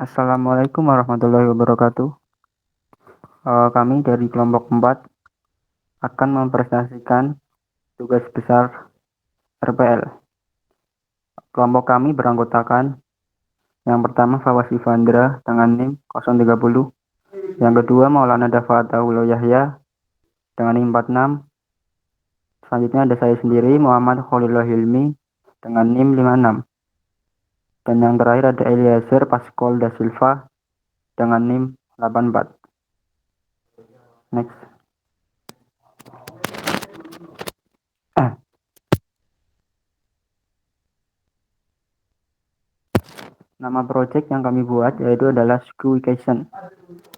Assalamualaikum warahmatullahi wabarakatuh. Kami dari kelompok 4 akan mempresentasikan tugas besar RPL. Kelompok kami beranggotakan yang pertama Fawaz Ivandra dengan NIM 030, yang kedua Maulana Dafaataulo Yahya dengan NIM 46, selanjutnya ada saya sendiri Muhammad Khalilullah Hilmi dengan NIM 56, dan yang terakhir ada Eliezer Pascual da Silva dengan NIM 84. Next. Nama project yang kami buat yaitu adalah Schoolcation.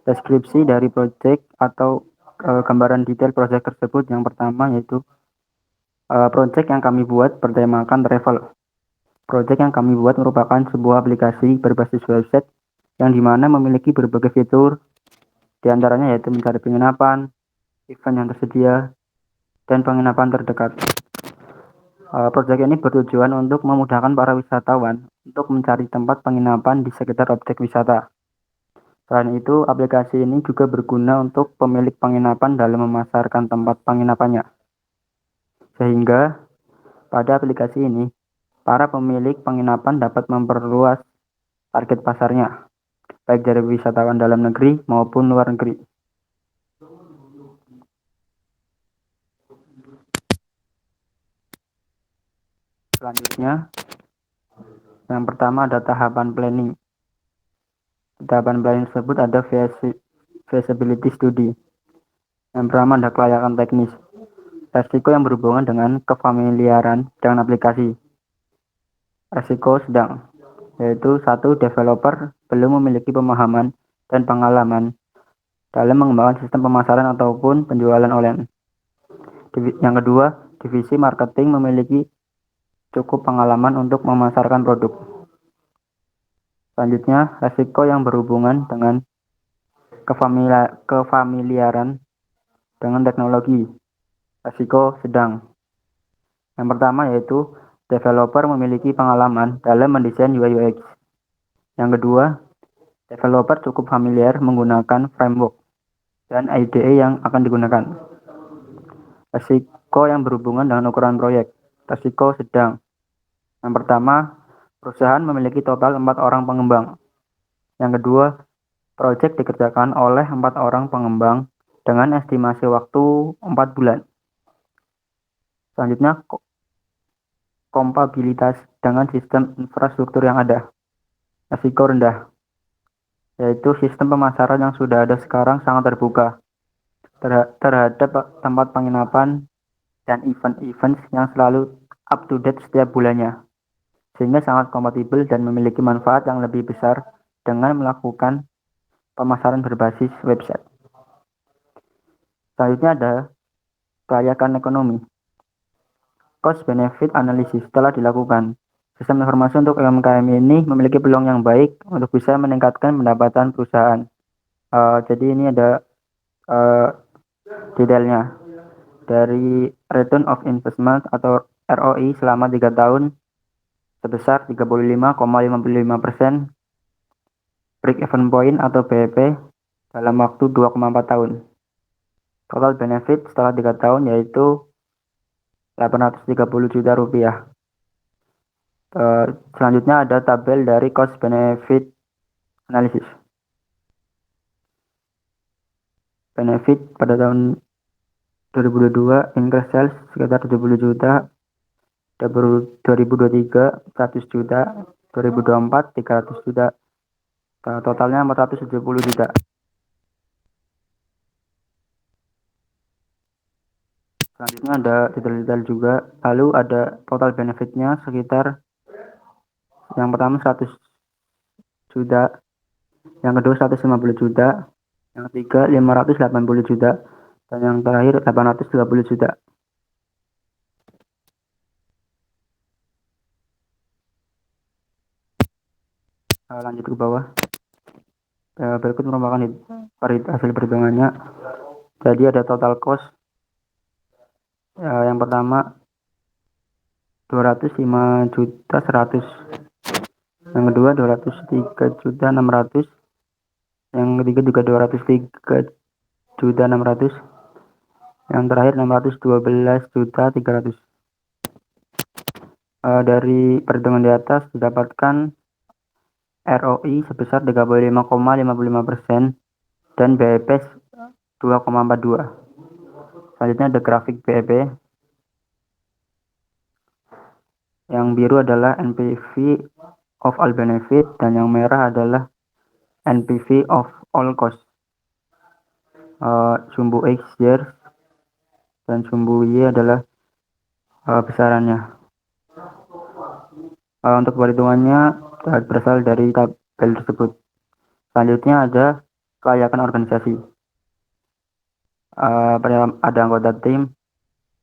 Deskripsi dari project atau gambaran detail project tersebut yang pertama yaitu project yang kami buat bertemakan travel. Project yang kami buat merupakan sebuah aplikasi berbasis website yang dimana memiliki berbagai fitur, diantaranya yaitu mencari penginapan, event yang tersedia, dan penginapan terdekat. Project ini bertujuan untuk memudahkan para wisatawan untuk mencari tempat penginapan di sekitar objek wisata. Selain itu, aplikasi ini juga berguna untuk pemilik penginapan dalam memasarkan tempat penginapannya. Sehingga, pada aplikasi ini, para pemilik penginapan dapat memperluas target pasarnya, baik dari wisatawan dalam negeri maupun luar negeri. Selanjutnya, yang pertama ada tahapan planning. Tahapan planning tersebut ada feasibility study. Yang pertama ada kelayakan teknis. Resiko yang berhubungan dengan kefamiliaran dengan aplikasi. Resiko sedang, yaitu satu, developer belum memiliki pemahaman dan pengalaman dalam mengembangkan sistem pemasaran ataupun penjualan online. Yang kedua, divisi marketing memiliki cukup pengalaman untuk memasarkan produk. Selanjutnya, resiko yang berhubungan dengan kefamiliaran dengan teknologi. Resiko sedang. Yang pertama yaitu developer memiliki pengalaman dalam mendesain UI UX. Yang kedua, developer cukup familiar menggunakan framework dan IDE yang akan digunakan. Resiko yang berhubungan dengan ukuran proyek. Resiko sedang. Yang pertama, perusahaan memiliki total 4 orang pengembang. Yang kedua, proyek dikerjakan oleh 4 orang pengembang dengan estimasi waktu 4 bulan. Selanjutnya, kompatibilitas dengan sistem infrastruktur yang ada. Resiko rendah, yaitu sistem pemasaran yang sudah ada sekarang sangat terbuka terhadap tempat penginapan dan event-event yang selalu up to date setiap bulannya, sehingga sangat kompatibel dan memiliki manfaat yang lebih besar dengan melakukan pemasaran berbasis website. Selanjutnya ada kelayakan ekonomi. Cost benefit analysis telah dilakukan. Sistem informasi untuk UMKM ini memiliki peluang yang baik untuk bisa meningkatkan pendapatan perusahaan. Jadi ini ada detailnya. Dari return of investment atau ROI selama 3 tahun sebesar 35,55%, break even point atau BEP dalam waktu 2,4 tahun. Total benefit setelah 3 tahun yaitu 830 juta rupiah. Selanjutnya ada tabel dari cost benefit analysis. Benefit pada tahun 2022 increase sales sekitar 70 juta, 2023 100 juta, 2024 300 juta, totalnya 470 juta. Selanjutnya ada detail-detail juga, lalu ada total benefitnya sekitar yang pertama 100 juta, yang kedua 150 juta, yang ketiga 580 juta, dan yang terakhir 830 juta. Lanjut ke bawah. Berikut merupakan hasil perhitungannya. Jadi ada total cost. Yang pertama 205 juta 100. Yang kedua 203.600.000. Yang ketiga juga 203.600.000. Yang terakhir 612.300.000. Dari perhitungan di atas didapatkan ROI sebesar 35,55% dan BEP 2,42. Selanjutnya ada grafik BEP. Yang biru adalah NPV of all benefit dan yang merah adalah NPV of all cost. Sumbu X years dan sumbu Y adalah besarannya. Untuk perhitungannya berasal dari tabel tersebut. Selanjutnya ada kelayakan organisasi. Ada anggota tim.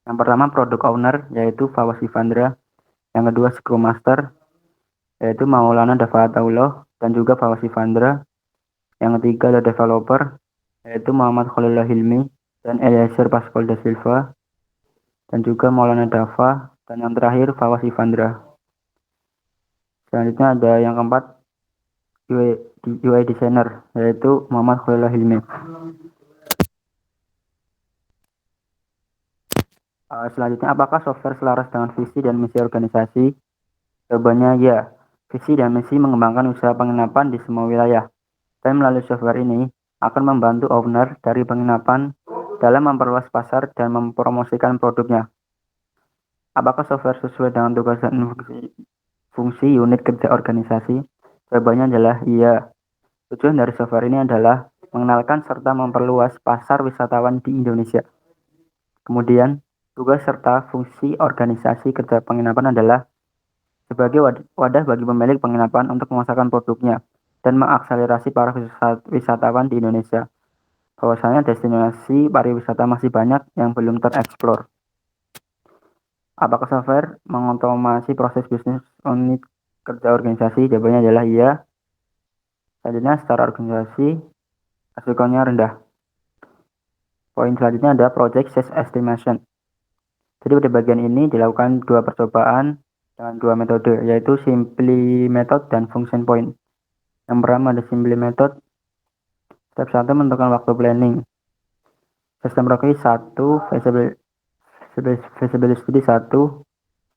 Yang pertama product owner yaitu Fawaz Ivandra. Yang kedua Scrum Master yaitu Maulana Dafatullah dan juga Fawaz Ivandra. Yang ketiga ada developer yaitu Muhammad Khalilullah Hilmi dan Eliezer Pascual da Silva dan juga Maulana Dafa, dan yang terakhir Fawaz Ivandra. Selanjutnya ada yang keempat UI designer yaitu Muhammad Khalilullah Hilmi. Selanjutnya, apakah software selaras dengan visi dan misi organisasi? Jawabannya ya. Visi dan misi mengembangkan usaha penginapan di semua wilayah. Dan melalui software ini akan membantu owner dari penginapan dalam memperluas pasar dan mempromosikan produknya. Apakah software sesuai dengan tugas dan fungsi unit kerja organisasi? Jawabannya adalah iya. Tujuan dari software ini adalah mengenalkan serta memperluas pasar wisatawan di Indonesia. Kemudian, tugas serta fungsi organisasi kerja penginapan adalah sebagai wadah bagi pemilik penginapan untuk memasarkan produknya dan mengakselerasi para wisatawan di Indonesia. Bahwasanya destinasi pariwisata masih banyak yang belum tereksplor. Apakah software mengotomasi proses bisnis unit kerja organisasi? Jawabannya adalah iya. Selanjutnya, secara organisasi resikonya rendah. Poin selanjutnya ada project size estimation. Jadi pada bagian ini dilakukan dua percobaan dengan dua metode, yaitu Simply Method dan Function Point. Yang pertama ada Simply Method. Step 1 menentukan waktu planning. Sistem progress 1, feasibility study 1,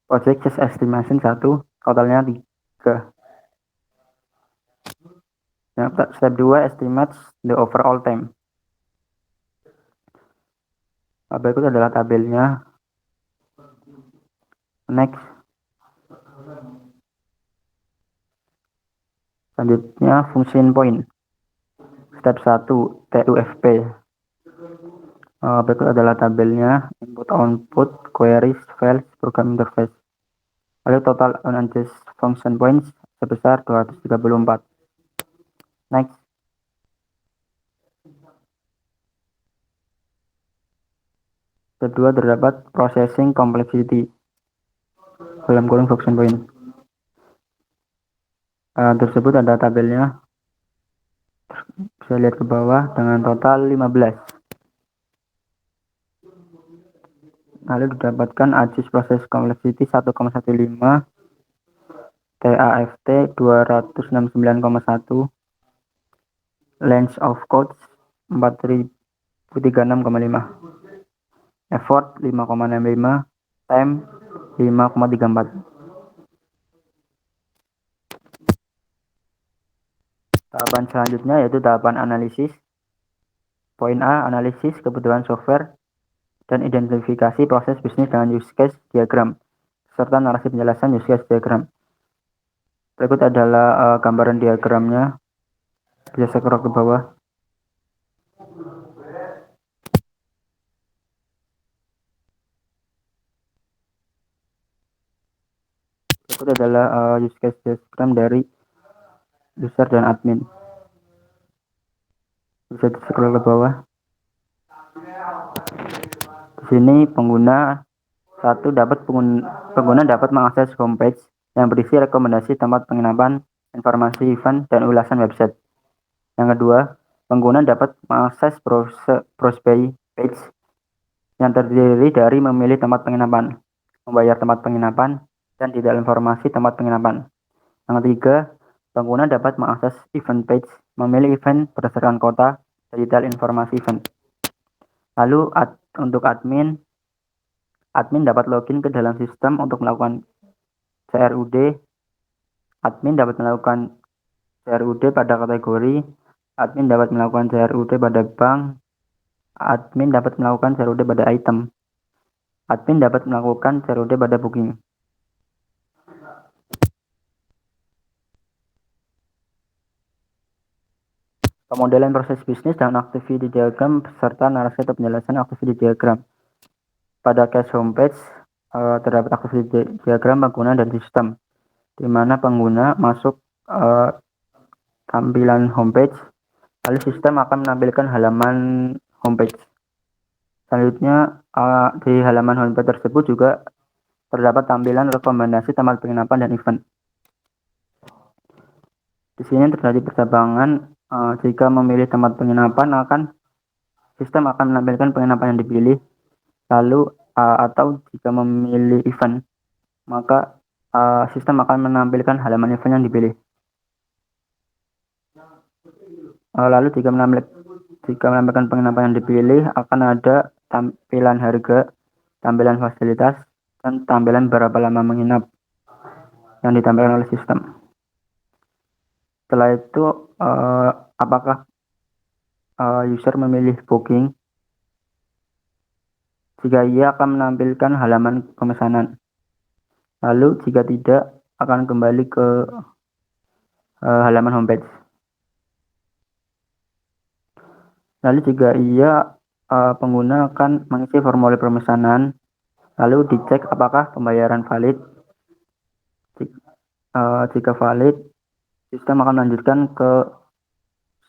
project size estimation 1, totalnya 3. Step 2 estimates the overall time. Berikut adalah tabelnya. Next. Selanjutnya function point. Step 1 TUFP. Berikut adalah tabelnya. Input output queries files program interface. Lalu total unadjusted function points sebesar 234. Next. Kedua, terdapat processing complexity dalam kurung function point. Tersebut ada tabelnya, bisa lihat ke bawah dengan total 15. Lalu didapatkan AJUS proses complexity 1,15, TAFT 269,1, length of codes 4036,5, effort 5,65, time 5,34. Tahapan selanjutnya yaitu tahapan analisis. Poin A, analisis kebutuhan software dan identifikasi proses bisnis dengan use case diagram serta narasi penjelasan use case diagram. Berikut adalah gambaran diagramnya, bisa scroll ke bawah. Berikut adalah use case diagram dari user dan admin. Bisa di scroll ke bawah. Di sini pengguna dapat mengakses homepage yang berisi rekomendasi tempat penginapan, informasi event, dan ulasan website. Yang kedua, pengguna dapat mengakses browse page yang terdiri dari memilih tempat penginapan, membayar tempat penginapan, dan detail informasi tempat penginapan. Yang ketiga, Pengguna dapat mengakses event page, memilih event berdasarkan kota, dan detail informasi event. Lalu untuk admin dapat login ke dalam sistem untuk melakukan CRUD. Admin dapat melakukan CRUD pada kategori, admin dapat melakukan CRUD pada bank, admin dapat melakukan CRUD pada item, admin dapat melakukan CRUD pada booking. Pemodelan proses bisnis dan activity diagram serta narasi atau penjelasan activity diagram. Pada case homepage terdapat activity diagram pengguna dan sistem, di mana pengguna masuk tampilan homepage, lalu sistem akan menampilkan halaman homepage. Selanjutnya di halaman homepage tersebut juga terdapat tampilan rekomendasi tempat penginapan dan event. Di sini terjadi percabangan. Jika memilih tempat penginapan, sistem akan menampilkan penginapan yang dipilih. Lalu atau jika memilih event, maka sistem akan menampilkan halaman event yang dipilih. Lalu jika menampilkan penginapan yang dipilih, akan ada tampilan harga, tampilan fasilitas, dan tampilan berapa lama menginap yang ditampilkan oleh sistem. Setelah itu, apakah user memilih booking? Jika iya, akan menampilkan halaman pemesanan. Lalu jika tidak, akan kembali ke halaman homepage. Lalu jika iya, pengguna akan mengisi formulir pemesanan. Lalu dicek apakah pembayaran valid. Jika valid, sistem akan melanjutkan ke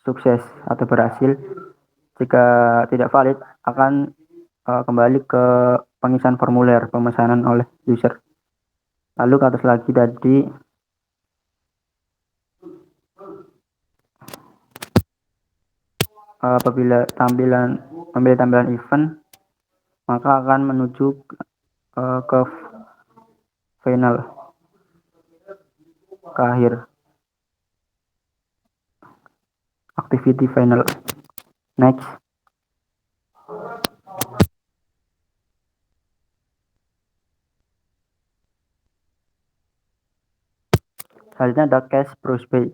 sukses atau berhasil. Jika tidak valid, akan kembali ke pengisian formulir pemesanan oleh user. Lalu ke atas lagi tadi, apabila memilih tampilan event, maka akan menuju ke final, ke akhir activity final. Next. Selanjutnya ada cache browse by.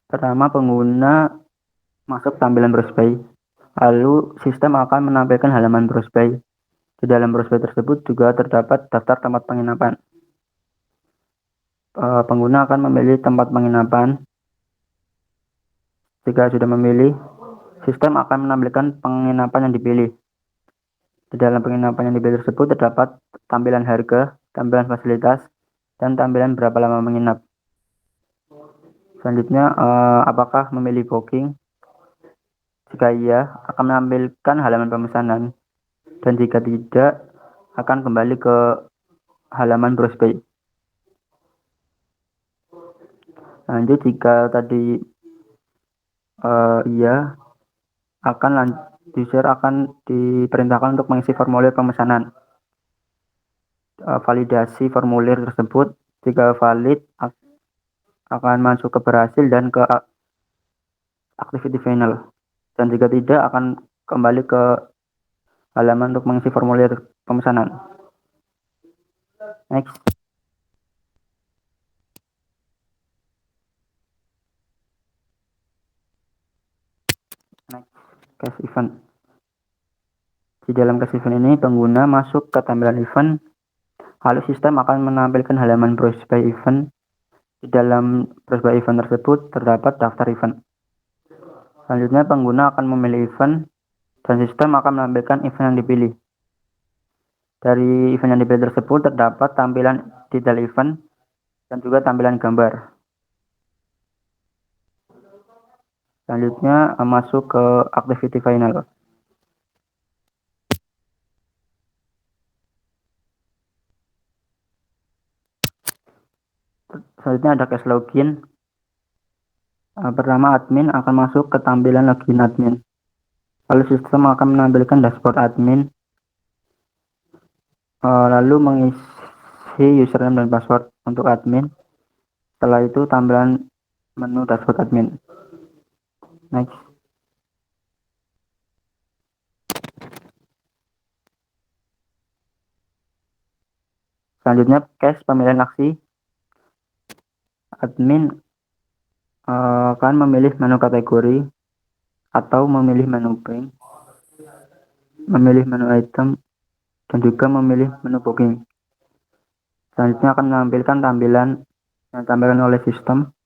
Pertama, pengguna masuk tampilan browse by, lalu sistem akan menampilkan halaman browse by. Di dalam browse by tersebut juga terdapat daftar tempat penginapan. Pengguna akan memilih tempat penginapan. Jika sudah memilih, sistem akan menampilkan penginapan yang dipilih. Di dalam penginapan yang dipilih tersebut terdapat tampilan harga, tampilan fasilitas, dan tampilan berapa lama menginap. Selanjutnya, apakah memilih booking? Jika iya, akan menampilkan halaman pemesanan, dan jika tidak, akan kembali ke halaman browse by. Lanjut, jika tadi iya, user akan diperintahkan untuk mengisi formulir pemesanan. Validasi formulir tersebut, jika valid, akan masuk ke berhasil dan ke activity final. Dan jika tidak, akan kembali ke halaman untuk mengisi formulir pemesanan. Next. Cache event. Di dalam cache event ini, pengguna masuk ke tampilan event, lalu sistem akan menampilkan halaman browse by event. Di dalam browse by event tersebut terdapat daftar event. Selanjutnya, pengguna akan memilih event, dan sistem akan menampilkan event yang dipilih. Dari event yang dipilih tersebut terdapat tampilan detail event dan juga tampilan gambar. Selanjutnya, masuk ke activity final. Selanjutnya ada cache login. Pertama, admin akan masuk ke tampilan login admin. Lalu sistem akan menampilkan dashboard admin. Lalu mengisi username dan password untuk admin. Setelah itu tampilan menu dashboard admin. Next. Selanjutnya cache pemilihan aksi. Admin akan memilih menu kategori atau memilih menu bank, memilih menu item, dan juga memilih menu booking. Selanjutnya akan menampilkan tampilan yang ditampilkan oleh sistem.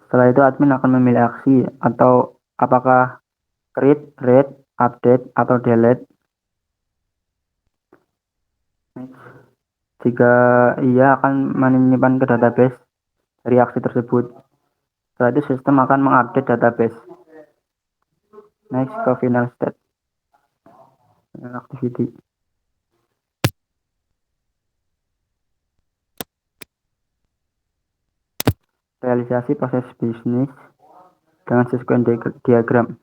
Setelah itu admin akan memilih aksi atau apakah create, read, update, atau delete. Jika iya akan menyimpan ke database dari aksi tersebut. Setelah itu sistem akan mengupdate database. Next ke final state. Final activity. Realisasi proses bisnis dengan sequence diagram.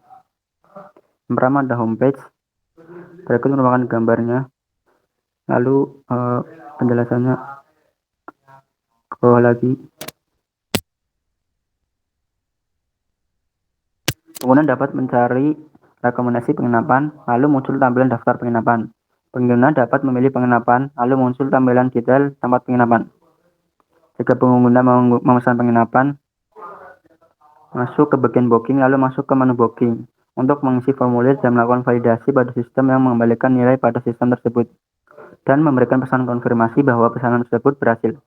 Yang pertama ada homepage. Berikut merupakan gambarnya. Lalu penjelasannya ke bawah lagi. Pengguna dapat mencari rekomendasi penginapan, lalu muncul tampilan daftar penginapan. Pengguna dapat memilih penginapan, lalu muncul tampilan detail tempat penginapan. Jika pengguna memesan penginapan, masuk ke bagian booking, lalu masuk ke menu booking untuk mengisi formulir dan melakukan validasi pada sistem yang mengembalikan nilai pada sistem tersebut dan memberikan pesan konfirmasi bahwa pesanan tersebut berhasil.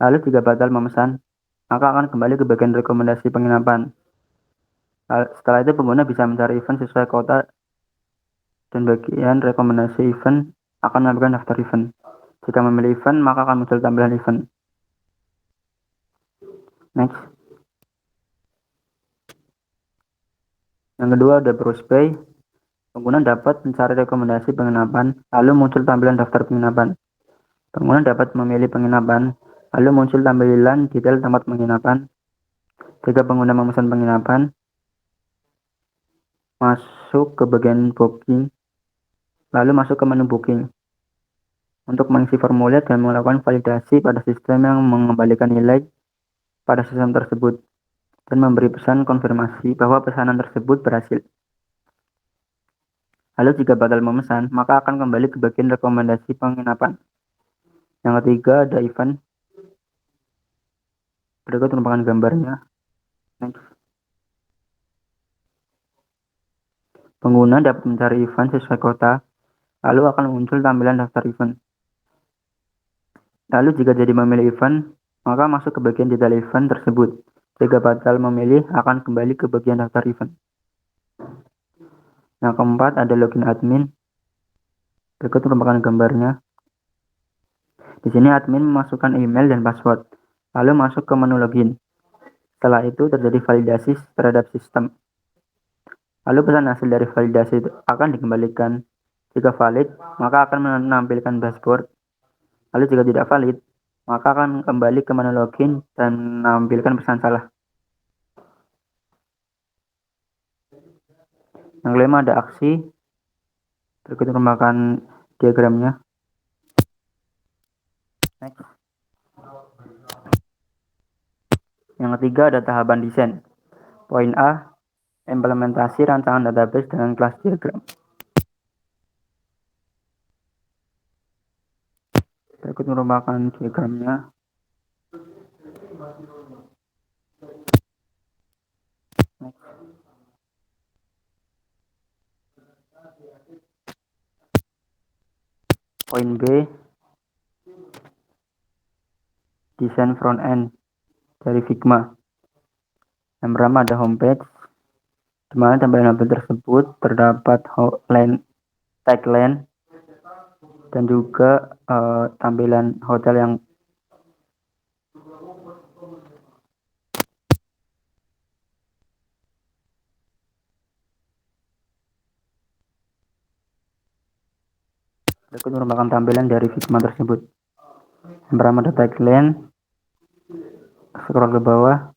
Lalu jika batal memesan, maka akan kembali ke bagian rekomendasi penginapan. Setelah itu pengguna bisa mencari event sesuai kota dan bagian rekomendasi event akan menampilkan daftar event. Jika memilih event, maka akan muncul tampilan event. Next. Yang kedua ada browse by. Pengguna dapat mencari rekomendasi penginapan, lalu muncul tampilan daftar penginapan. Pengguna dapat memilih penginapan, lalu muncul tampilan detail tempat penginapan. Jika pengguna memesan penginapan, masuk ke bagian booking, lalu masuk ke menu booking untuk mengisi formulir dan melakukan validasi pada sistem yang mengembalikan nilai pada sistem tersebut dan memberi pesan konfirmasi bahwa pesanan tersebut berhasil. Lalu jika batal memesan, maka akan kembali ke bagian rekomendasi penginapan. Yang ketiga ada event. Berikut merupakan gambarnya. Next. Pengguna dapat mencari event sesuai kota, lalu akan muncul tampilan daftar event. Lalu jika jadi memilih event, maka masuk ke bagian detail event tersebut. Jika batal memilih, akan kembali ke bagian daftar event. Yang keempat ada login admin. Berikut merupakan gambarnya. Di sini admin memasukkan email dan password, lalu masuk ke menu login. Setelah itu terjadi validasi terhadap sistem. Lalu pesan hasil dari validasi itu akan dikembalikan. Jika valid, maka akan menampilkan dashboard. Lalu jika tidak valid, maka akan kembali ke menu login dan menampilkan pesan salah. Yang kelima ada aksi. Berikut merupakan diagramnya. Next. Yang ketiga ada tahapan desain. Poin A, implementasi rancangan database dengan kelas diagram. Berikut merupakan diagramnya. Next. Poin B, desain front end dari Figma. Yang pertama ada homepage, di mana tampilan homepage tersebut terdapat tagline dan juga tampilan hotel yang berikut merupakan tampilan dari Figma tersebut. Yang pertama ada tagline, scroll ke bawah,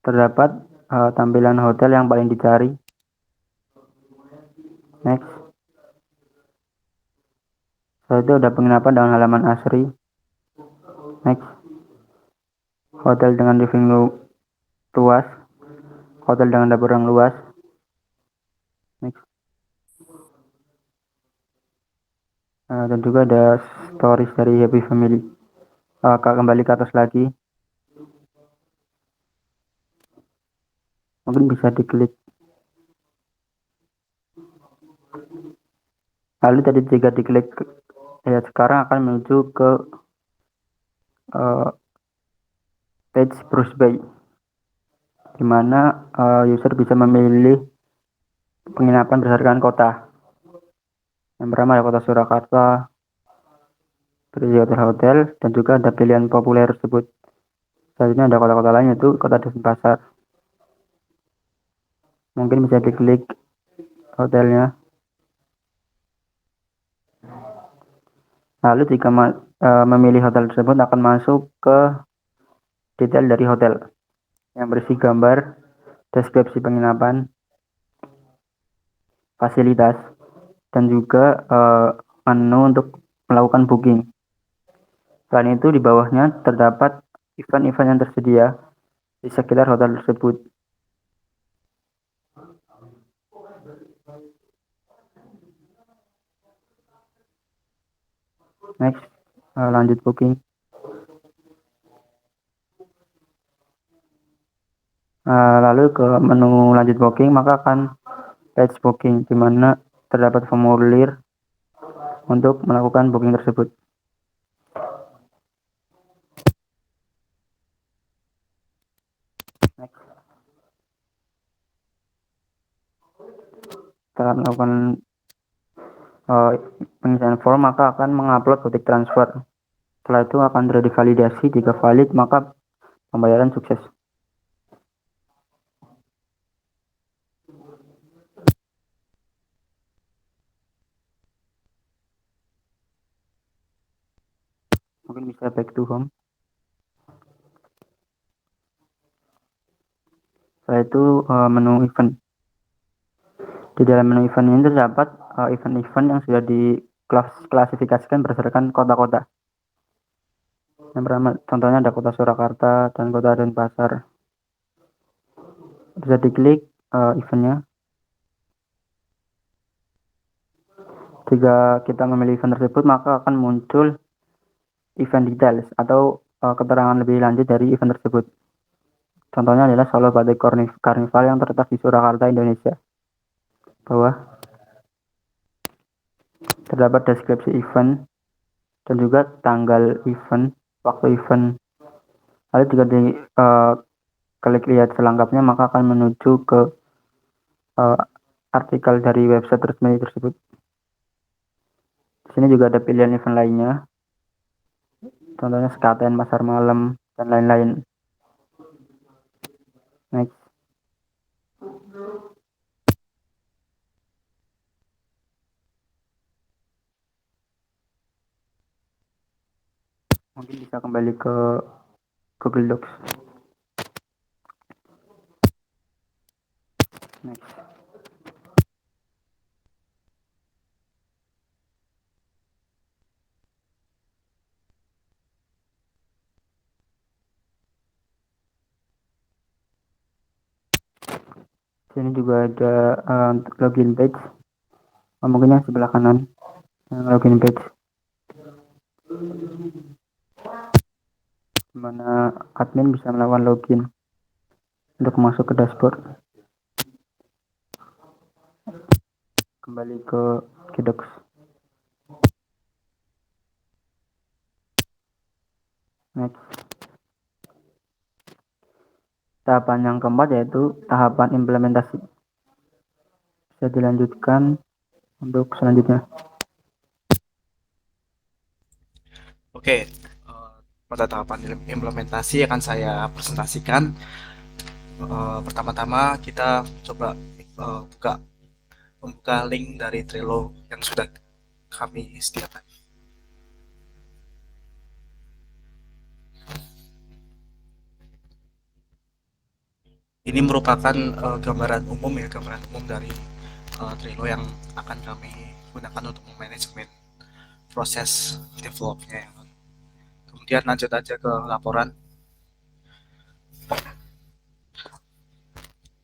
terdapat tampilan hotel yang paling dicari. Next. Setelah itu ada penginapan dengan halaman asri. Next, hotel dengan living luas, hotel dengan dapur yang luas. Next. Dan juga ada stories dari Happy Family. Kembali ke atas lagi, mungkin bisa diklik. Lalu tadi jika diklik, ya sekarang akan menuju ke page Bruce Bay, di mana user bisa memilih penginapan berdasarkan kota. Yang pertama ada kota Surakarta, berisi hotel-hotel, dan juga ada pilihan populer tersebut. Selanjutnya ada kota-kota lain, yaitu kota Denpasar. Mungkin bisa diklik hotelnya. Lalu jika memilih hotel tersebut akan masuk ke detail dari hotel yang berisi gambar, deskripsi penginapan, fasilitas, dan juga menu untuk melakukan booking. Selain itu di bawahnya terdapat event-event yang tersedia di sekitar hotel tersebut. Next, lanjut booking. Lalu ke menu lanjut booking, maka akan page booking, di mana terdapat formulir untuk melakukan booking tersebut. Next. Setelah melakukan pengisian form, maka akan mengupload bukti transfer. Setelah itu akan tervalidasi. Jika valid, maka pembayaran sukses. Mungkin bisa back to home. Setelah itu menu event. Di dalam menu event ini terdapat event-event yang sudah diklasifikasikan berdasarkan kota-kota. Yang pertama, contohnya ada kota Surakarta dan kota Denpasar. Bisa diklik eventnya. Jika kita memilih event tersebut, maka akan muncul event details atau keterangan lebih lanjut dari event tersebut. Contohnya adalah Solo Batik Carnival yang terletak di Surakarta, Indonesia. Bawah terdapat deskripsi event dan juga tanggal event, waktu event. Lalu jika klik lihat selengkapnya, maka akan menuju ke artikel dari website resmi tersebut. Di sini juga ada pilihan event lainnya, contohnya SKTN Pasar Malam dan lain-lain. Next. Mungkin bisa kembali ke Google Docs. Next. Sini juga ada login page. Mungkin yang sebelah kanan, login page, di mana admin bisa melakukan login untuk masuk ke dashboard. Kembali ke Docs. Next. Tahapan yang keempat yaitu tahapan implementasi. Bisa dilanjutkan untuk selanjutnya. Oke, pada tahapan implementasi akan saya presentasikan. Pertama-tama kita coba membuka link dari Trello yang sudah kami sediakan. Ini merupakan gambaran umum dari Trello yang akan kami gunakan untuk memanajemen proses developnya. Kemudian lanjut aja ke laporan.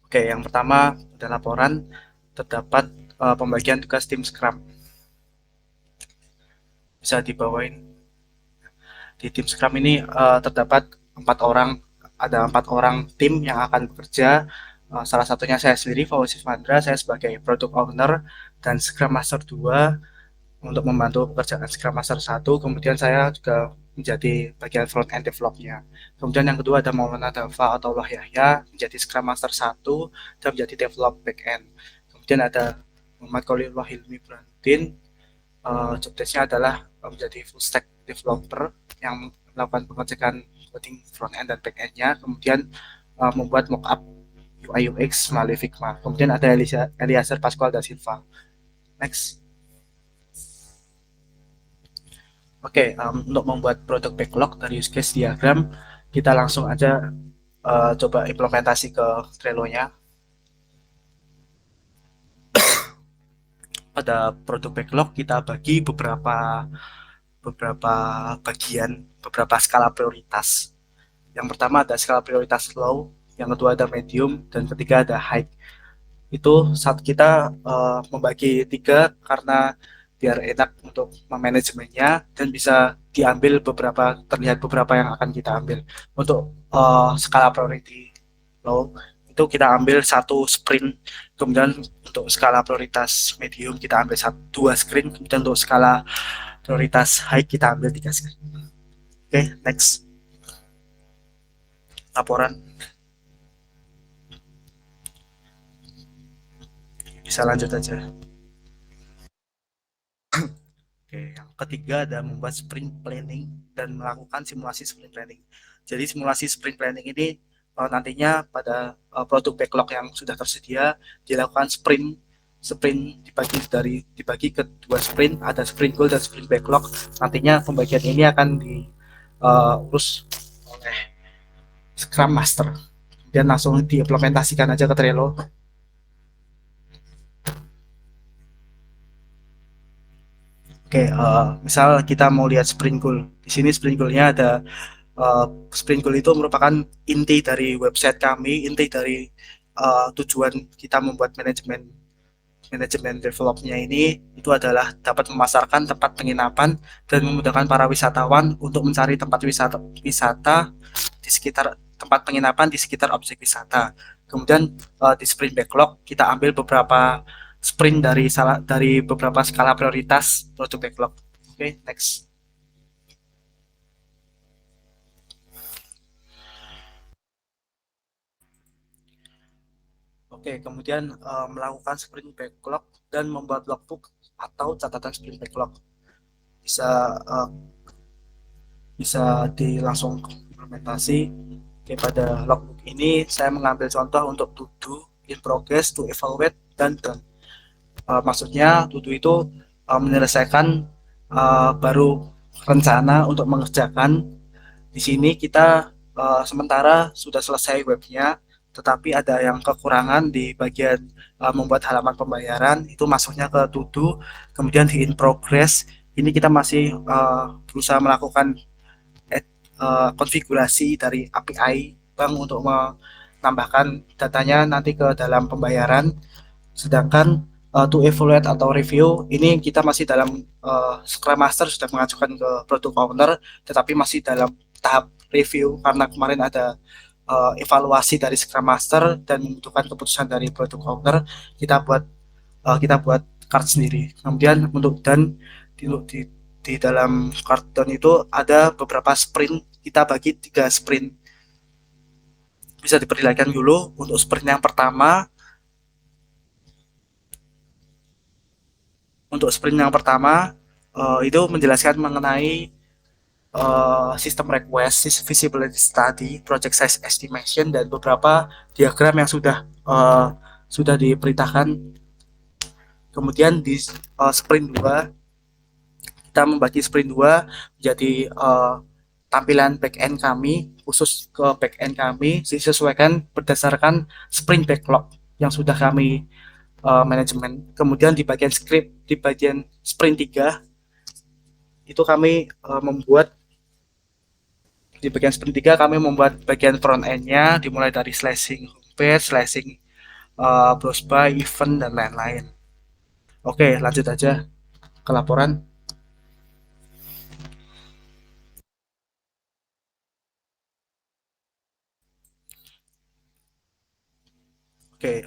Oke, yang pertama ada laporan terdapat pembagian tugas tim Scrum. Bisa dibawain. Di tim Scrum ini terdapat 4 orang, ada 4 orang tim yang akan bekerja. Salah satunya saya sendiri, Fauzi Fandra, saya sebagai Product Owner, dan Scrum Master 2 untuk membantu pekerjaan Scrum Master 1. Kemudian saya juga menjadi bagian front end developnya. Kemudian yang kedua ada Maulana Dafa atau Allah Yahya menjadi Scrum Master 1 dan menjadi develop back end. Kemudian ada Muhammad Khalilullah Hilmi Brandin, job desk-nya adalah menjadi full stack developer yang melakukan pengerjaan coding front end dan back end-nya, kemudian membuat mockup UI UX melalui Figma. Kemudian ada Eliezer Pascual da Silva. Next. Oke, untuk membuat produk backlog dari use case diagram, kita langsung aja coba implementasi ke Trello-nya. Pada produk backlog kita bagi beberapa bagian, beberapa skala prioritas. Yang pertama ada skala prioritas low, yang kedua ada medium, dan ketiga ada high. Itu saat kita membagi 3 karena biar enak untuk memanajemennya dan bisa diambil terlihat beberapa yang akan kita ambil. Untuk skala priority low itu kita ambil 1 sprint, kemudian untuk skala prioritas medium kita ambil 2 sprint, kemudian untuk skala prioritas high kita ambil 3 sprint. Oke, next. Laporan. Bisa lanjut aja. Oke, yang ketiga ada membuat sprint planning dan melakukan simulasi sprint planning. Jadi simulasi sprint planning ini nantinya pada produk backlog yang sudah tersedia dilakukan sprint dibagi ke 2 sprint, ada sprint goal dan sprint backlog. Nantinya pembagian ini akan diurus oleh Scrum Master dan langsung diimplementasikan aja ke Trello. Oke, misal kita mau lihat sprint goal. Di sini sprint goal-nya ada sprint goal itu merupakan inti dari website kami, inti dari tujuan kita membuat manajemen developnya ini itu adalah dapat memasarkan tempat penginapan dan memudahkan para wisatawan untuk mencari tempat wisata di sekitar tempat penginapan di sekitar objek wisata. Kemudian di sprint backlog kita ambil beberapa sprint dari beberapa skala prioritas produk backlog. Oke, next. Oke, kemudian melakukan sprint backlog dan membuat logbook atau catatan sprint backlog. Bisa langsung implementasi. Oke, pada logbook ini saya mengambil contoh untuk to do, in progress, to evaluate, dan done. Maksudnya to do itu menyelesaikan baru rencana untuk mengerjakan. Di sini kita sementara sudah selesai webnya, tetapi ada yang kekurangan di bagian membuat halaman pembayaran, itu masuknya ke to do. Kemudian di in progress ini kita masih berusaha melakukan konfigurasi dari API bank untuk menambahkan datanya nanti ke dalam pembayaran. Sedangkan to evaluate atau review ini kita masih dalam Scrum Master sudah mengajukan ke Product Owner, tetapi masih dalam tahap review karena kemarin ada evaluasi dari Scrum Master dan membutuhkan keputusan dari Product Owner. Kita buat card sendiri. Kemudian untuk dan di dalam karton itu ada beberapa sprint, kita bagi 3 sprint. Bisa diperlihatkan dulu untuk sprint yang pertama. Untuk sprint yang pertama itu menjelaskan mengenai sistem request, feasibility study, project size estimation, dan beberapa diagram yang sudah diperintahkan. Kemudian di sprint 2 kita membagi sprint 2 menjadi tampilan backend kami, khusus ke backend kami disesuaikan berdasarkan sprint backlog yang sudah kami manajemen. Kemudian di bagian script, di bagian sprint 3 itu kami membuat Di bagian sprint 3 kami membuat bagian front end-nya dimulai dari slashing homepage, slashing browse by, event, dan lain-lain. Oke, lanjut aja ke laporan. Oke,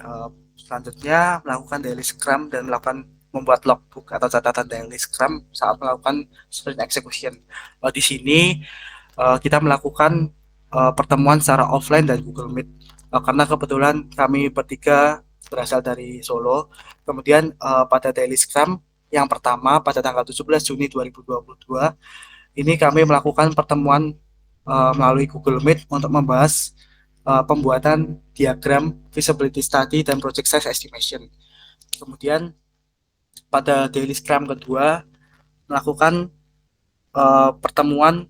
selanjutnya melakukan daily scrum dan membuat logbook atau catatan daily scrum saat melakukan sprint execution. Di sini kita melakukan pertemuan secara offline dan Google Meet. Karena kebetulan kami bertiga berasal dari Solo. Kemudian pada daily scrum yang pertama pada tanggal 17 Juni 2022 ini kami melakukan pertemuan melalui Google Meet untuk membahas pembuatan diagram feasibility study dan project size estimation. Kemudian pada daily scrum kedua melakukan pertemuan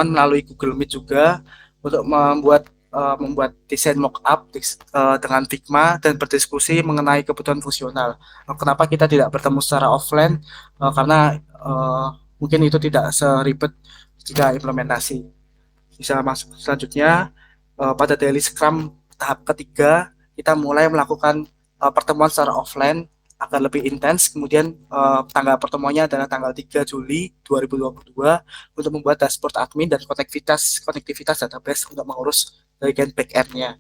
melalui Google Meet juga untuk membuat desain mockup dengan Figma dan berdiskusi mengenai kebutuhan fungsional. Kenapa kita tidak bertemu secara offline? Karena mungkin itu tidak seribet jika implementasi. Bisa masuk selanjutnya pada daily scrum tahap ketiga kita mulai melakukan pertemuan secara offline agar lebih intens. Kemudian tanggal pertemuannya adalah tanggal 3 Juli 2022 untuk membuat dashboard admin dan konektivitas database untuk mengurus bagian back-end-nya.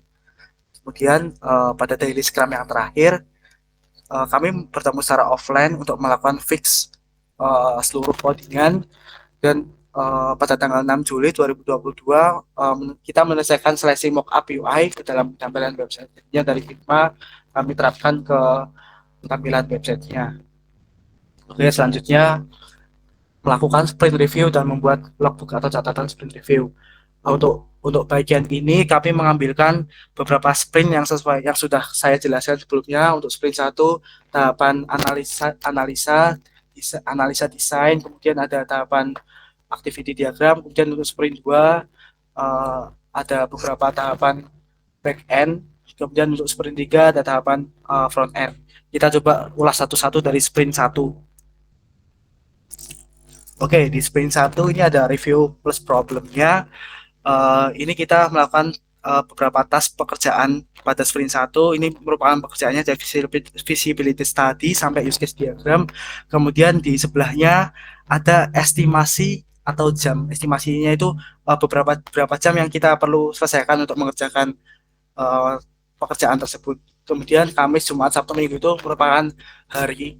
Kemudian pada daily scrum yang terakhir kami bertemu secara offline untuk melakukan fix seluruh codingan dan pada tanggal 6 Juli 2022 kita menyelesaikan seleksi mockup UI ke dalam tampilan website-nya dari Figma kami terapkan ke tampilan website-nya. Oke, selanjutnya melakukan sprint review dan membuat logbook atau catatan sprint review. Untuk bagian ini kami mengambilkan beberapa sprint yang sudah saya jelaskan sebelumnya. Untuk sprint 1 tahapan analisa desain, kemudian ada tahapan activity diagram, kemudian untuk sprint 2 ada beberapa tahapan back end, kemudian untuk sprint 3 ada tahapan front end. Kita coba ulas satu-satu dari sprint 1. Oke, di sprint 1 ini ada review plus problemnya. Ini kita melakukan beberapa task pekerjaan pada sprint 1. Ini merupakan pekerjaannya dari feasibility study sampai use case diagram. Kemudian di sebelahnya ada estimasi atau jam. Estimasinya itu berapa jam yang kita perlu selesaikan untuk mengerjakan pekerjaan tersebut. Kemudian Kamis, Jumat, Sabtu, Minggu itu merupakan hari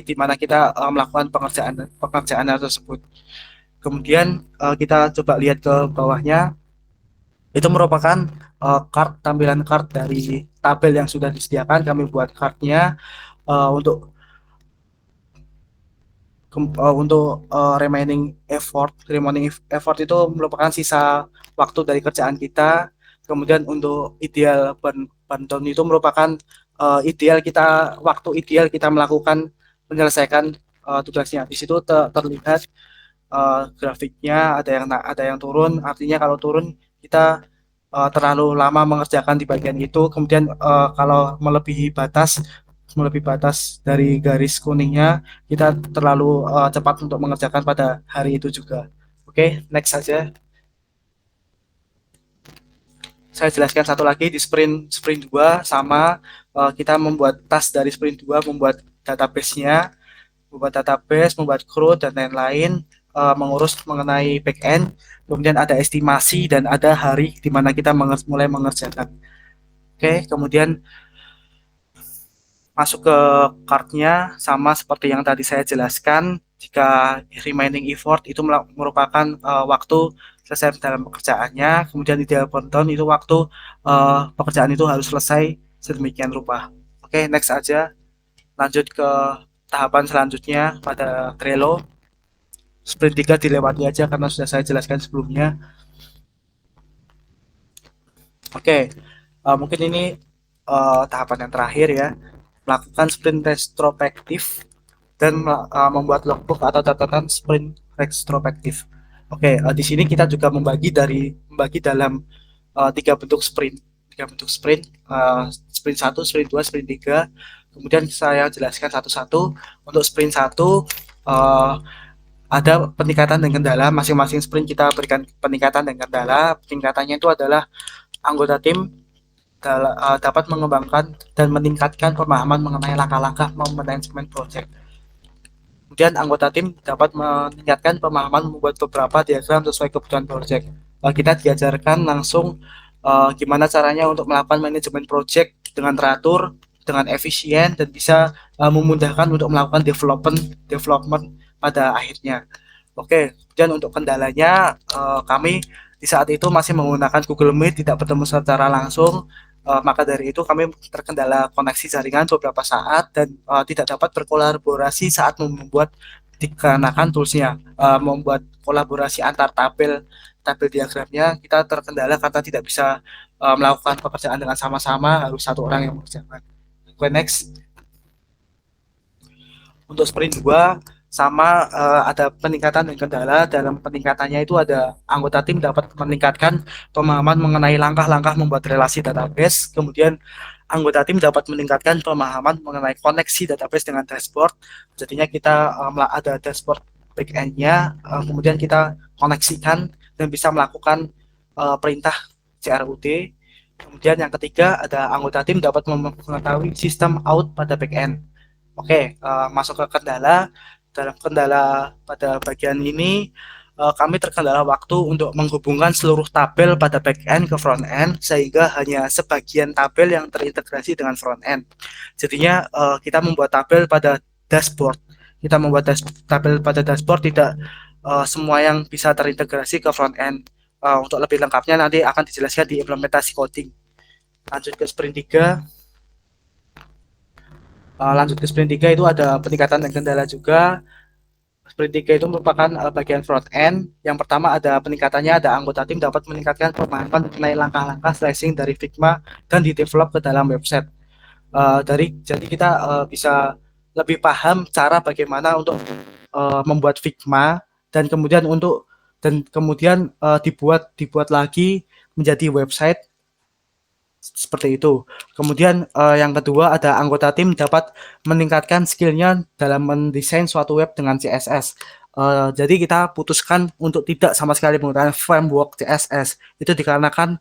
di mana kita melakukan pekerjaan tersebut. Kemudian kita coba lihat ke bawahnya, itu merupakan tampilan card dari tabel yang sudah disediakan. Kami buat cardnya untuk remaining effort itu merupakan sisa waktu dari kerjaan kita. Kemudian untuk ideal burn down itu merupakan waktu ideal kita melakukan menyelesaikan tugasnya. Di situ terlihat grafiknya ada yang turun, artinya kalau turun kita terlalu lama mengerjakan di bagian itu. Kemudian kalau melebihi batas dari garis kuningnya, kita terlalu cepat untuk mengerjakan pada hari itu juga. Oke, next saja. Saya jelaskan satu lagi di sprint 2 sama kita membuat task dari sprint 2, membuat database-nya, membuat CRUD dan lain-lain, mengurus mengenai back end. Kemudian ada estimasi dan ada hari di mana kita mulai mengerjakan. Oke, kemudian masuk ke cardnya sama seperti yang tadi saya jelaskan. Jika remaining effort itu merupakan waktu selesai dalam pekerjaannya, kemudian ideal burn down itu waktu pekerjaan itu harus selesai sedemikian rupa. Oke, next aja. Lanjut ke tahapan selanjutnya pada Trello. Sprint 3 dilewati aja karena sudah saya jelaskan sebelumnya. Oke, mungkin ini tahapan yang terakhir ya, melakukan sprint retrospektif dan membuat logbook atau catatan sprint retrospektif. Oke, di sini kita juga membagi dalam tiga bentuk sprint. Sprint 1, sprint 2, sprint 3. Kemudian saya jelaskan satu-satu. Untuk sprint 1 ada peningkatan dan kendala. Masing-masing sprint kita berikan peningkatan dan kendala. Peningkatannya itu adalah anggota tim dapat mengembangkan dan meningkatkan pemahaman mengenai langkah-langkah manajemen project. Kemudian anggota tim dapat meningkatkan pemahaman membuat beberapa diagram sesuai kebutuhan project. Kita diajarkan langsung gimana caranya untuk melakukan manajemen project dengan teratur, dengan efisien, dan bisa memudahkan untuk melakukan development pada akhirnya. Oke, dan untuk kendalanya kami di saat itu masih menggunakan Google Meet, tidak bertemu secara langsung. Maka dari itu kami terkendala koneksi jaringan beberapa saat dan tidak dapat berkolaborasi saat membuat dikarenakan toolsnya membuat kolaborasi antar tabel diagramnya kita terkendala karena tidak bisa melakukan pekerjaan dengan sama-sama, harus satu orang yang mengerjakan. Oke, next. Untuk sprint 2 sama ada peningkatan dan kendala. Dalam peningkatannya itu ada anggota tim dapat meningkatkan pemahaman mengenai langkah-langkah membuat relasi database. Kemudian anggota tim dapat meningkatkan pemahaman mengenai koneksi database dengan dashboard. Jadinya kita ada dashboard backend-nya, kemudian kita koneksikan dan bisa melakukan perintah CRUD. Kemudian yang ketiga ada anggota tim dapat mengetahui sistem out pada backend. Oke, masuk ke kendala. Dalam kendala pada bagian ini, kami terkendala waktu untuk menghubungkan seluruh tabel pada back-end ke front-end, sehingga hanya sebagian tabel yang terintegrasi dengan front-end. Jadinya kita membuat tabel pada dashboard. Kita membuat tabel pada dashboard, tidak semua yang bisa terintegrasi ke front-end. Untuk lebih lengkapnya nanti akan dijelaskan di implementasi coding. Lanjut ke sprint 3. Lanjut ke sprint 3 itu ada peningkatan dan kendala juga. Sprint 3 itu merupakan bagian front end. Yang pertama ada peningkatannya, ada anggota tim dapat meningkatkan pemahaman mengenai langkah-langkah slicing dari Figma dan di-develop ke dalam website. Jadi kita bisa lebih paham cara bagaimana untuk membuat Figma dan kemudian dibuat lagi menjadi website seperti itu. Kemudian yang kedua ada anggota tim dapat meningkatkan skillnya dalam mendesain suatu web dengan CSS. Jadi kita putuskan untuk tidak sama sekali menggunakan framework CSS. Itu dikarenakan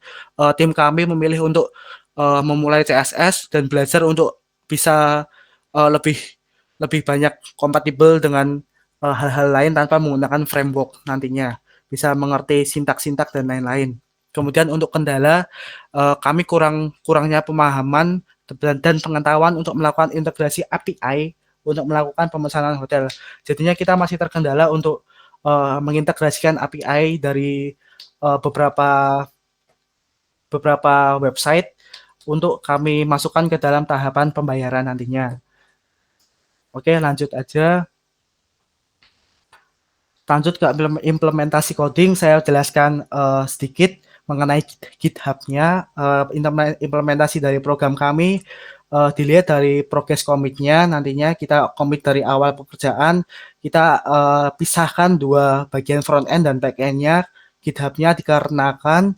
tim kami memilih untuk memulai CSS dan belajar untuk bisa lebih banyak kompatibel dengan hal-hal lain tanpa menggunakan framework nantinya. Bisa mengerti sintak-sintak dan lain-lain. Kemudian untuk kendala, kami kurangnya pemahaman dan pengetahuan untuk melakukan integrasi API untuk melakukan pemesanan hotel. Jadinya kita masih terkendala untuk mengintegrasikan API dari beberapa website untuk kami masukkan ke dalam tahapan pembayaran nantinya. Oke, lanjut aja. Lanjut ke implementasi coding, saya jelaskan sedikit mengenai GitHub-nya. Implementasi dari program kami dilihat dari progress commit-nya. Nantinya kita commit dari awal pekerjaan, kita pisahkan dua bagian front-end dan back-end-nya. GitHub-nya dikarenakan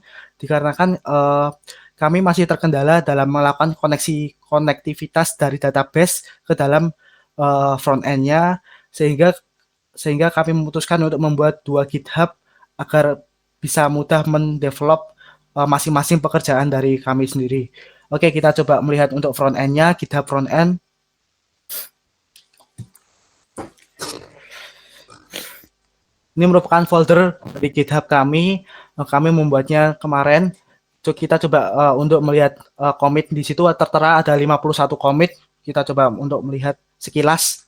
kami masih terkendala dalam melakukan konektivitas dari database ke dalam front-end-nya, sehingga kami memutuskan untuk membuat dua GitHub agar bisa mudah mendevelop masing-masing pekerjaan dari kami sendiri. Oke, kita coba melihat untuk front-end-nya, GitHub front-end. Ini merupakan folder dari GitHub kami. Kami membuatnya kemarin. Kita coba untuk melihat commit di situ tertera ada 51 commit. Kita coba untuk melihat sekilas.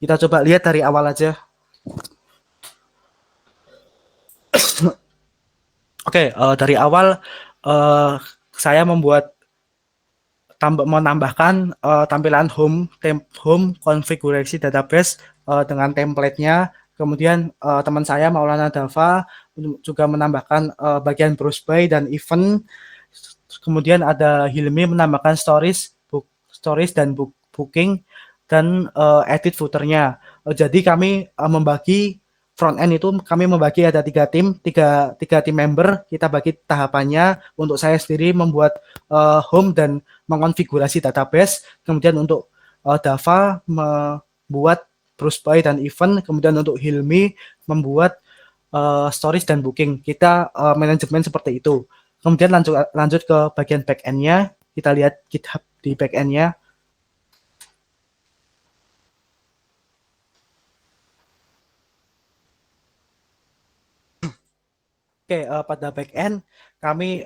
Kita coba lihat dari awal aja. Oke, dari awal saya menambahkan tampilan home konfigurasi database dengan template-nya. Kemudian teman saya Maulana Dava juga menambahkan bagian browse by dan event. Kemudian ada Hilmi menambahkan stories dan booking dan edit footernya. Jadi kami membagi front end itu kami membagi ada tiga tim member. Kita bagi tahapannya. Untuk saya sendiri membuat home dan mengonfigurasi database. Kemudian untuk Dava membuat Bruce Boy dan event, kemudian untuk Hilmi membuat stories dan booking. Kita manajemen seperti itu. Kemudian lanjut ke bagian back end-nya. Kita lihat GitHub di back end-nya. Oke, pada back end kami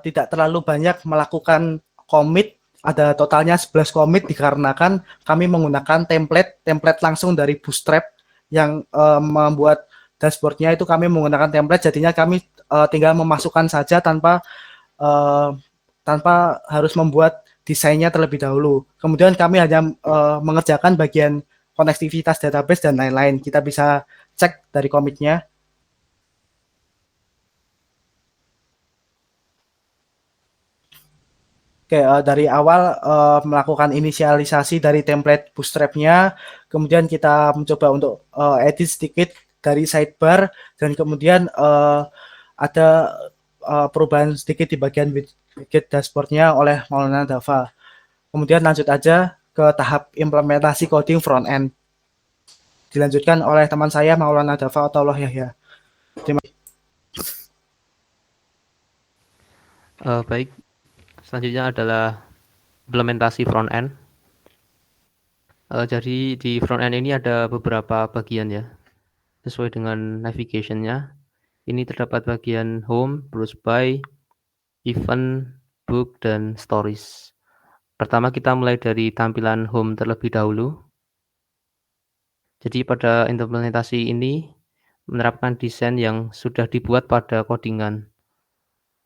tidak terlalu banyak melakukan commit. Ada totalnya 11 commit dikarenakan kami menggunakan template langsung dari Bootstrap yang membuat dashboardnya itu kami menggunakan template. Jadinya kami tinggal memasukkan saja tanpa harus membuat desainnya terlebih dahulu. Kemudian kami hanya mengerjakan bagian konektivitas database dan lain-lain. Kita bisa cek dari komitnya. Oke, dari awal melakukan inisialisasi dari template Bootstrap-nya, kemudian kita mencoba untuk edit sedikit dari sidebar, dan kemudian ada perubahan sedikit di bagian widget dashboard-nya oleh Maulana Dava. Kemudian lanjut aja ke tahap implementasi coding front-end. Dilanjutkan oleh teman saya Maulana Dava atau Allah Yahya. Terima kasih. Baik, selanjutnya adalah implementasi front end. Jadi di front end ini ada beberapa bagian ya, sesuai dengan navigation-nya. Ini terdapat bagian home, browse by, event, book, dan stories. Pertama kita mulai dari tampilan home terlebih dahulu. Jadi pada implementasi ini menerapkan desain yang sudah dibuat pada codingan.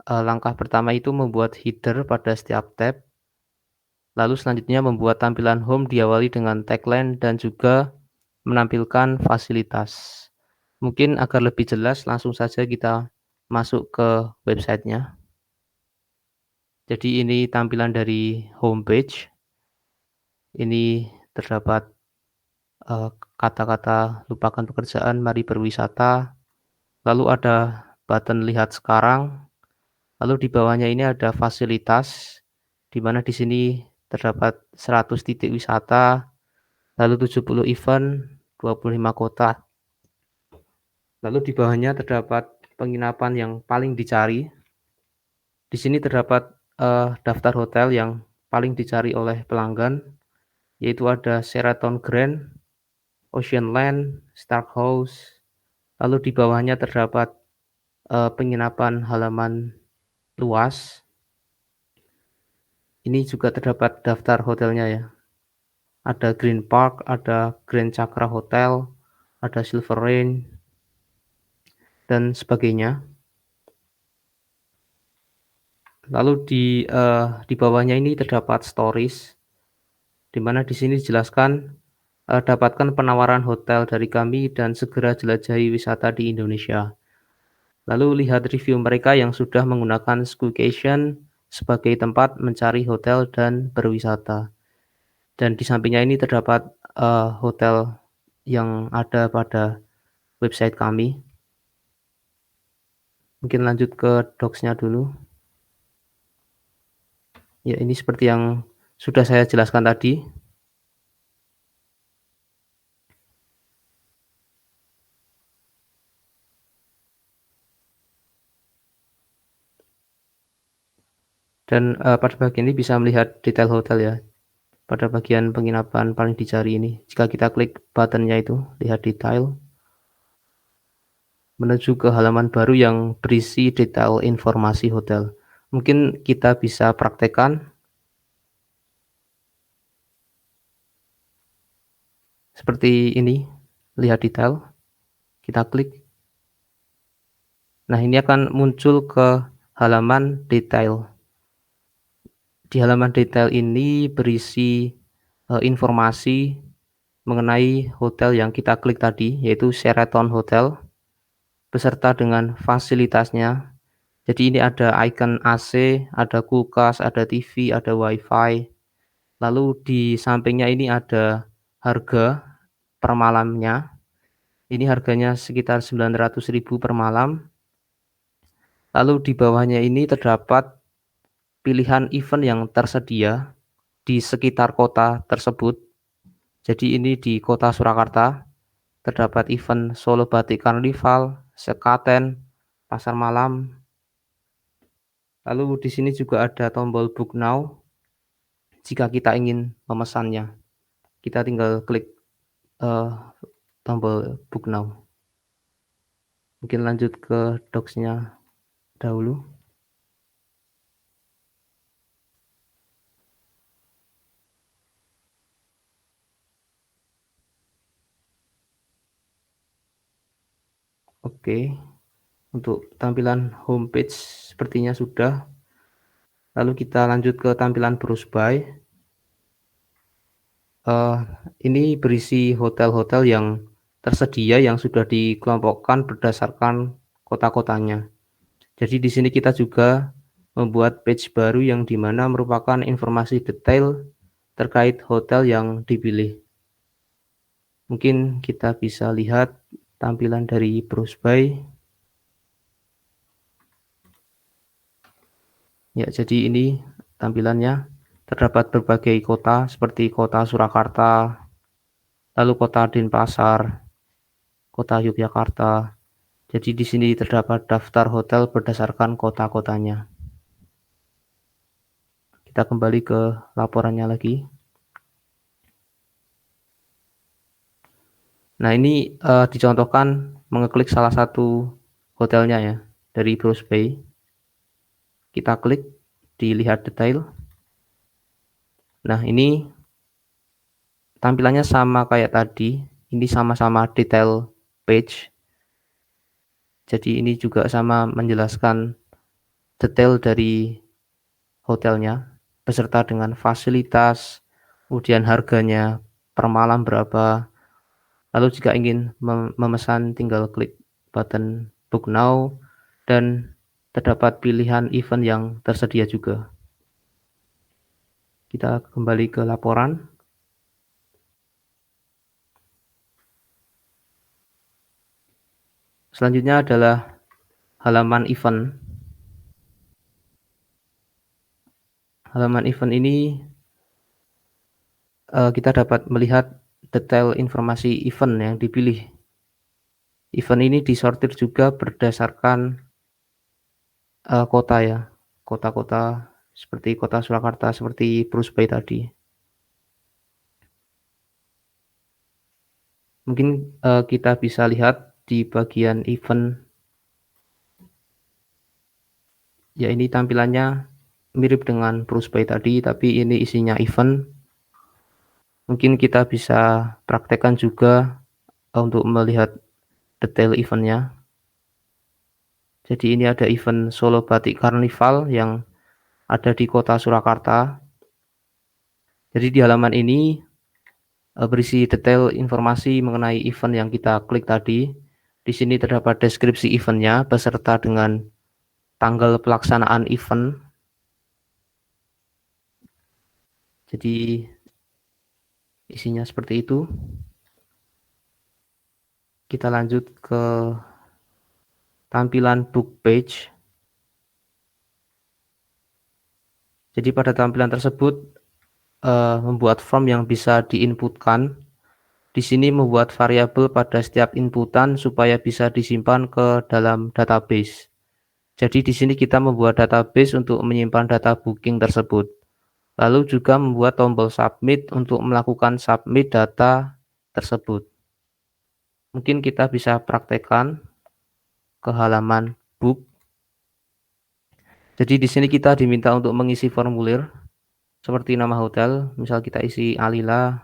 Langkah pertama itu membuat header pada setiap tab. Lalu selanjutnya membuat tampilan home diawali dengan tagline dan juga menampilkan fasilitas. Mungkin agar lebih jelas langsung saja kita masuk ke websitenya. Jadi ini tampilan dari homepage. Ini terdapat kata-kata lupakan pekerjaan, mari berwisata. Lalu ada button lihat sekarang. Lalu di bawahnya ini ada fasilitas, di mana di sini terdapat 100 titik wisata, lalu 70 event, 25 kota. Lalu di bawahnya terdapat penginapan yang paling dicari. Di sini terdapat daftar hotel yang paling dicari oleh pelanggan, yaitu ada Sheraton Grand, Ocean Land, Stark House. Lalu di bawahnya terdapat penginapan halaman luas. Ini juga terdapat daftar hotelnya ya. Ada Green Park, ada Grand Chakra Hotel, ada Silver Rain, dan sebagainya. Lalu di bawahnya ini terdapat stories, di mana di sini dijelaskan dapatkan penawaran hotel dari kami dan segera jelajahi wisata di Indonesia. Lalu lihat review mereka yang sudah menggunakan Skookation sebagai tempat mencari hotel dan berwisata. Dan di sampingnya ini terdapat hotel yang ada pada website kami. Mungkin lanjut ke docs-nya dulu. Ya, ini seperti yang sudah saya jelaskan tadi. Dan pada bagian ini bisa melihat detail hotel ya. Pada bagian penginapan paling dicari ini. Jika kita klik buttonnya itu, lihat detail. Menuju ke halaman baru yang berisi detail informasi hotel. Mungkin kita bisa praktekkan. Seperti ini, lihat detail. Kita klik. Nah, ini akan muncul ke halaman detail. Di halaman detail ini berisi informasi mengenai hotel yang kita klik tadi, yaitu Sheraton Hotel, beserta dengan fasilitasnya. Jadi ini ada icon AC, ada kulkas, ada TV, ada WiFi. Lalu di sampingnya ini ada harga per malamnya. Ini harganya sekitar 900.000 per malam. Lalu di bawahnya ini terdapat pilihan event yang tersedia di sekitar kota tersebut. Jadi ini di Kota Surakarta terdapat event Solo Batik Carnival, Sekaten, Pasar Malam. Lalu di sini juga ada tombol Book Now. Jika kita ingin memesannya, kita tinggal klik tombol Book Now. Mungkin lanjut ke docs-nya dahulu. Oke, untuk tampilan homepage sepertinya sudah. Lalu kita lanjut ke tampilan browse by. Ini berisi hotel-hotel yang tersedia yang sudah dikelompokkan berdasarkan kota-kotanya. Jadi di sini kita juga membuat page baru yang dimana merupakan informasi detail terkait hotel yang dipilih. Mungkin kita bisa lihat tampilan dari browse by. Ya, jadi ini tampilannya. Terdapat berbagai kota seperti kota Surakarta, lalu kota Denpasar, kota Yogyakarta. Jadi di sini terdapat daftar hotel berdasarkan kota-kotanya. Kita kembali ke laporannya lagi. Nah, ini dicontohkan mengeklik salah satu hotelnya ya dari browse by. Kita klik, dilihat detail. Nah, ini tampilannya sama kayak tadi. Ini sama-sama detail page. Jadi ini juga sama menjelaskan detail dari hotelnya beserta dengan fasilitas, kemudian harganya per malam berapa. Lalu jika ingin memesan tinggal klik button Book Now dan terdapat pilihan event yang tersedia juga. Kita kembali ke laporan. Selanjutnya adalah halaman event. Halaman event ini kita dapat melihat detail informasi event yang dipilih. Event ini disortir juga berdasarkan kota ya, kota-kota seperti kota Surakarta seperti browse by tadi. Mungkin kita bisa lihat di bagian event. Ya, ini tampilannya mirip dengan browse by tadi, tapi ini isinya event. Mungkin kita bisa praktekkan juga untuk melihat detail eventnya. Jadi ini ada event Solo Batik Carnival yang ada di kota Surakarta. Jadi di halaman ini berisi detail informasi mengenai event yang kita klik tadi. Di sini terdapat deskripsi eventnya beserta dengan tanggal pelaksanaan event. Jadi isinya seperti itu. Kita lanjut ke tampilan book page. Jadi pada tampilan tersebut membuat form yang bisa diinputkan. Di sini membuat variabel pada setiap inputan supaya bisa disimpan ke dalam database. Jadi di sini kita membuat database untuk menyimpan data booking tersebut. Lalu juga membuat tombol submit untuk melakukan submit data tersebut. Mungkin kita bisa praktekkan ke halaman book. Jadi di sini kita diminta untuk mengisi formulir seperti nama hotel, misal kita isi Alila,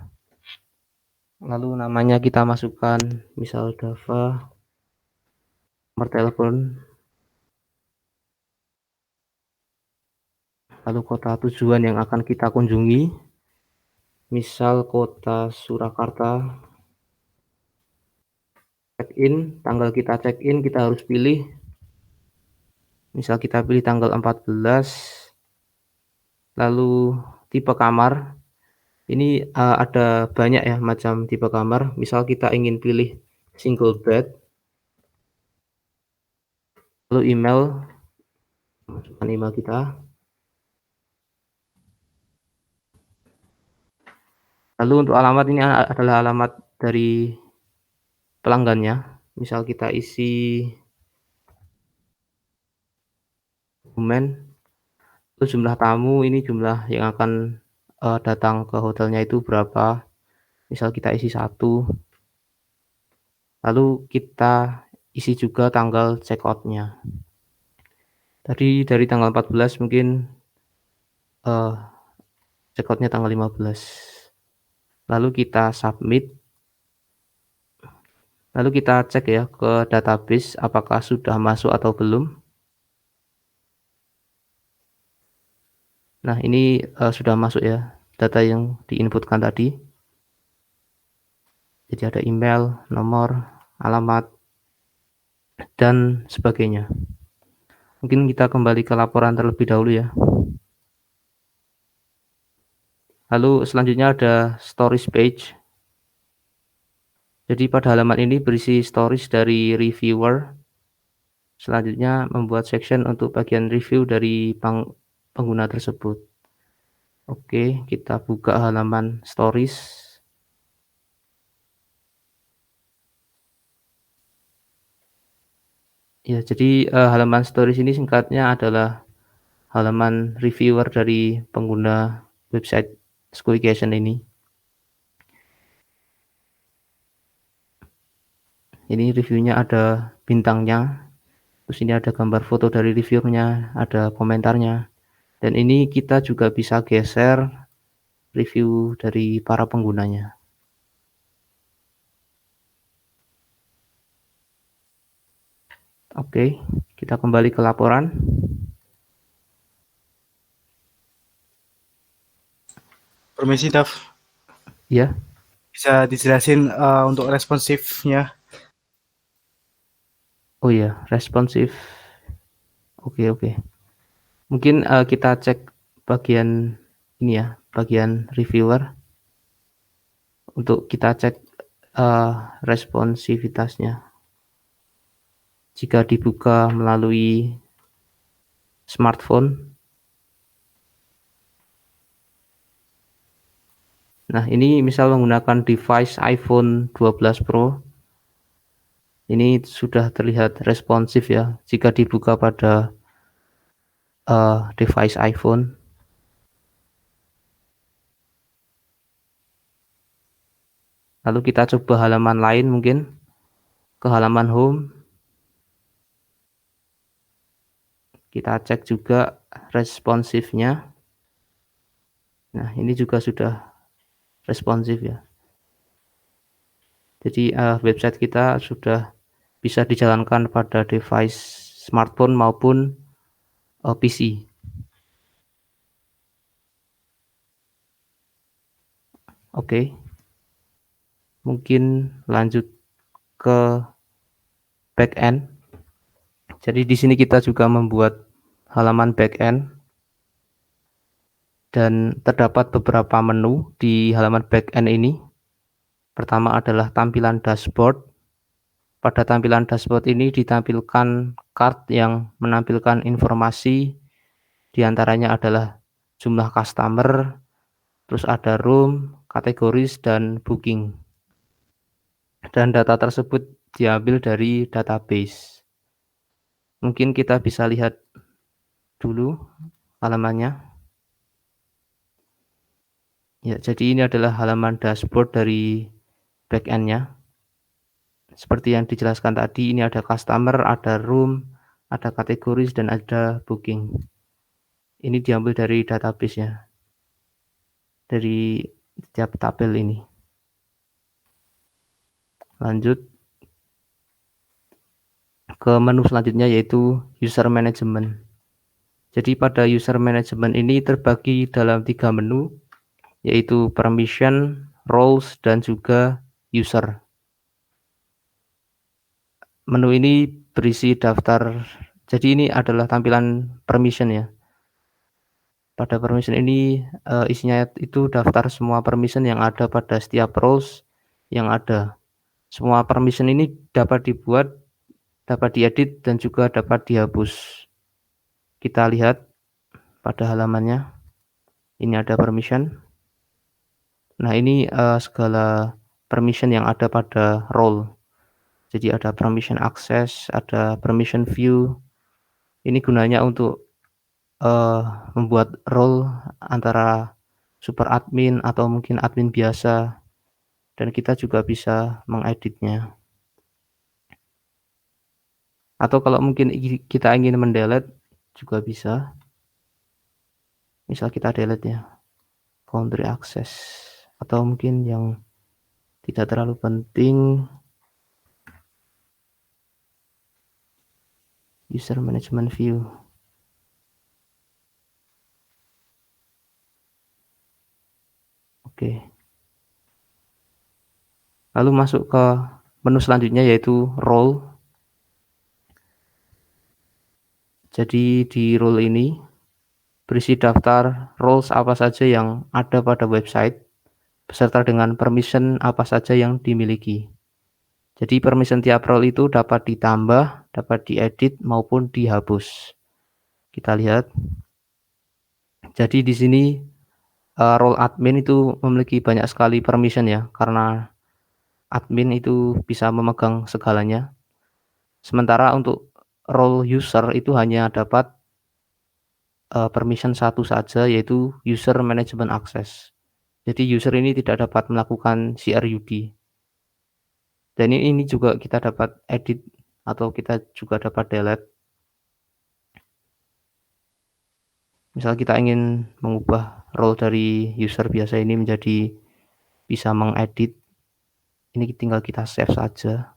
lalu namanya kita masukkan misal Dava, nomor telepon, lalu kota tujuan yang akan kita kunjungi, misal kota Surakarta. Check-in, tanggal kita check-in kita harus pilih, misal kita pilih tanggal 14, lalu tipe kamar. Ini ada banyak ya macam tipe kamar, misal kita ingin pilih single bed, lalu email, masukkan email kita, Lalu untuk alamat ini adalah alamat dari pelanggannya. Misal kita isi dokumen, itu jumlah tamu, ini jumlah yang akan datang ke hotelnya itu berapa. Misal kita isi 1, lalu kita isi juga tanggal check out-nya. Tadi dari tanggal 14 mungkin check out-nya tanggal 15. Lalu kita submit. Lalu kita cek ya ke database apakah sudah masuk atau belum. Nah, ini sudah masuk ya, data yang diinputkan tadi. Jadi ada email, nomor, alamat, dan sebagainya. Mungkin kita kembali ke laporan terlebih dahulu ya. Lalu selanjutnya ada stories page. Jadi pada halaman ini berisi stories dari reviewer. Selanjutnya membuat section untuk bagian review dari pengguna tersebut. Oke, kita buka halaman stories. Ya, jadi halaman stories ini singkatnya adalah halaman reviewer dari pengguna website Schoolication ini. Ini reviewnya ada bintangnya, terus ini ada gambar foto dari reviewernya, ada komentarnya, dan ini kita juga bisa geser review dari para penggunanya. Oke, kita kembali ke laporan. Permisi, Dav. Ya. Bisa dijelasin untuk responsifnya? Oh ya, responsif. Oke. Mungkin kita cek bagian ini ya, bagian reviewer. Untuk kita cek responsivitasnya. Jika dibuka melalui smartphone. Nah, ini misal menggunakan device iPhone 12 Pro. Ini sudah terlihat responsif ya jika dibuka pada device iPhone. Lalu kita coba halaman lain, mungkin ke halaman home. Kita cek juga responsifnya. Nah, ini juga sudah responsif ya. Jadi website kita sudah bisa dijalankan pada device smartphone maupun PC. Oke. Mungkin lanjut ke backend. Jadi di sini kita juga membuat halaman backend dan terdapat beberapa menu di halaman backend ini. Pertama adalah tampilan dashboard. Pada tampilan dashboard ini ditampilkan card yang menampilkan informasi, diantaranya adalah jumlah customer, terus ada room, kategoris, dan booking. Dan data tersebut diambil dari database. Mungkin kita bisa lihat dulu halamannya. Ya, jadi ini adalah halaman dashboard dari backend-nya. Seperti yang dijelaskan tadi, ini ada customer, ada room, ada kategoris, dan ada booking. Ini diambil dari database-nya, dari setiap tabel ini. Lanjut ke menu selanjutnya, yaitu user management. Jadi pada user management ini terbagi dalam 3 menu, yaitu permission, roles, dan juga user. Menu ini berisi daftar, jadi ini adalah tampilan permission ya. Pada permission ini isinya itu daftar semua permission yang ada pada setiap roles yang ada. Semua permission ini dapat dibuat, dapat diedit, dan juga dapat dihapus. Kita lihat pada halamannya. Ini ada permission. Nah, ini segala permission yang ada pada role. Jadi ada permission access, ada permission view. Ini gunanya untuk membuat role antara super admin atau mungkin admin biasa, dan kita juga bisa mengeditnya. Atau kalau mungkin kita ingin mendelete juga bisa. Misal kita delete ya, boundary access, atau mungkin yang tidak terlalu penting, user management view. Oke. Lalu masuk ke menu selanjutnya yaitu role. Jadi di role ini berisi daftar roles apa saja yang ada pada website beserta dengan permission apa saja yang dimiliki. Jadi permission tiap role itu dapat ditambah, dapat diedit maupun dihapus. Kita lihat. Jadi di sini role admin itu memiliki banyak sekali permission ya, karena admin itu bisa memegang segalanya. Sementara untuk role user itu hanya dapat permission satu saja, yaitu user management access. Jadi user ini tidak dapat melakukan CRUD. Dan ini juga kita dapat edit atau kita juga dapat delete. Misal kita ingin mengubah role dari user biasa ini menjadi bisa mengedit, ini tinggal kita save saja.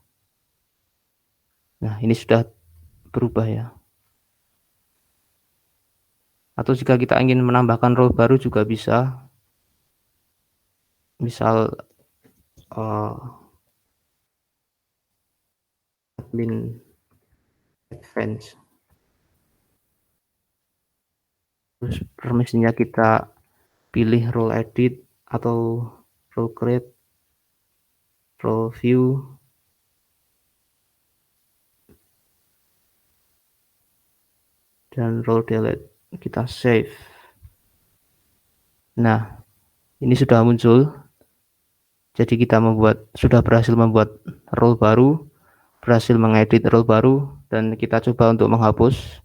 Nah, ini sudah berubah ya. Atau jika kita ingin menambahkan role baru juga bisa. Misal admin advance. Terus permisinya kita pilih role edit atau role create, role view, dan role delete. Kita save. Nah, ini sudah muncul. Jadi kita sudah berhasil membuat role baru, berhasil mengedit role baru, dan kita coba untuk menghapus.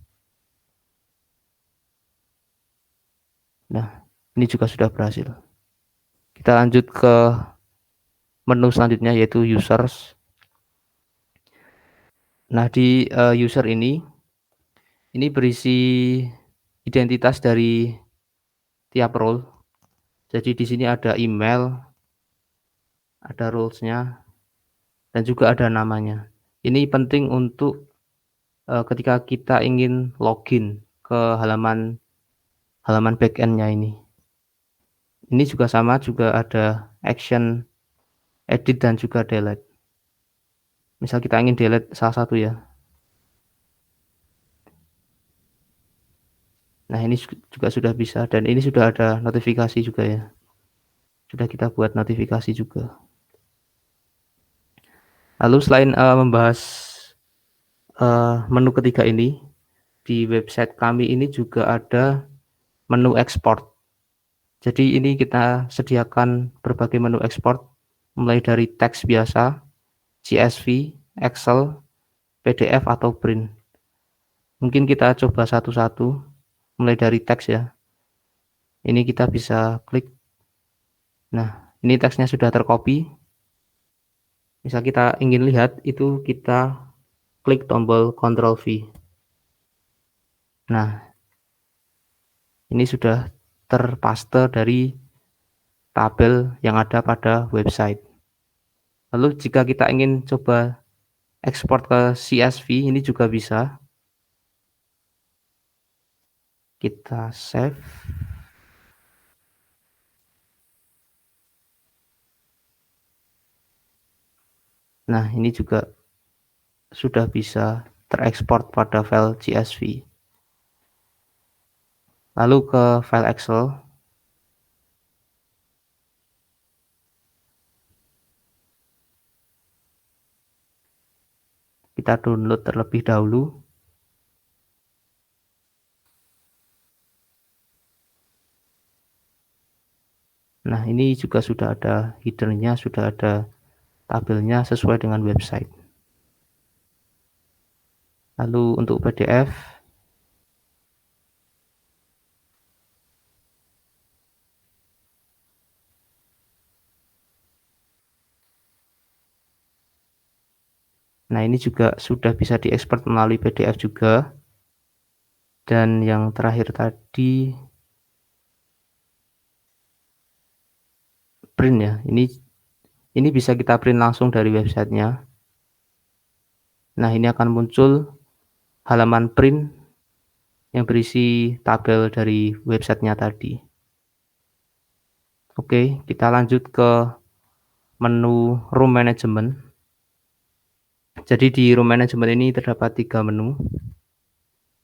Nah, ini juga sudah berhasil. Kita lanjut ke menu selanjutnya yaitu users. Nah, di user ini berisi identitas dari tiap role. Jadi di sini ada email, ada roles-nya, dan juga ada namanya. Ini penting untuk ketika kita ingin login ke halaman backend-nya ini. Ini juga sama, juga ada action, edit, dan juga delete. Misal kita ingin delete salah satu ya. Nah, ini juga sudah bisa, dan ini sudah ada notifikasi juga ya. Sudah kita buat notifikasi juga. Lalu selain membahas menu ketiga ini, di website kami ini juga ada menu export. Jadi ini kita sediakan berbagai menu export, mulai dari teks biasa, CSV, Excel, PDF, atau print. Mungkin kita coba satu-satu, mulai dari teks ya. Ini kita bisa klik. Nah, ini teksnya sudah tercopy. Misal kita ingin lihat, itu kita klik tombol Ctrl V. Nah, ini sudah terpaste dari tabel yang ada pada website. Lalu jika kita ingin coba ekspor ke CSV, ini juga bisa. Kita save. Nah, ini juga sudah bisa terekspor pada file CSV. Lalu ke file Excel. Kita download terlebih dahulu. Nah, ini juga sudah ada header-nya, sudah ada tabelnya sesuai dengan website. Lalu untuk PDF, nah ini juga sudah bisa diekspor melalui PDF juga. Dan yang terakhir tadi print ya. Ini bisa kita print langsung dari websitenya. Nah, ini akan muncul halaman print yang berisi tabel dari websitenya tadi. Oke, kita lanjut ke menu room management. Jadi di room management ini terdapat 3 menu.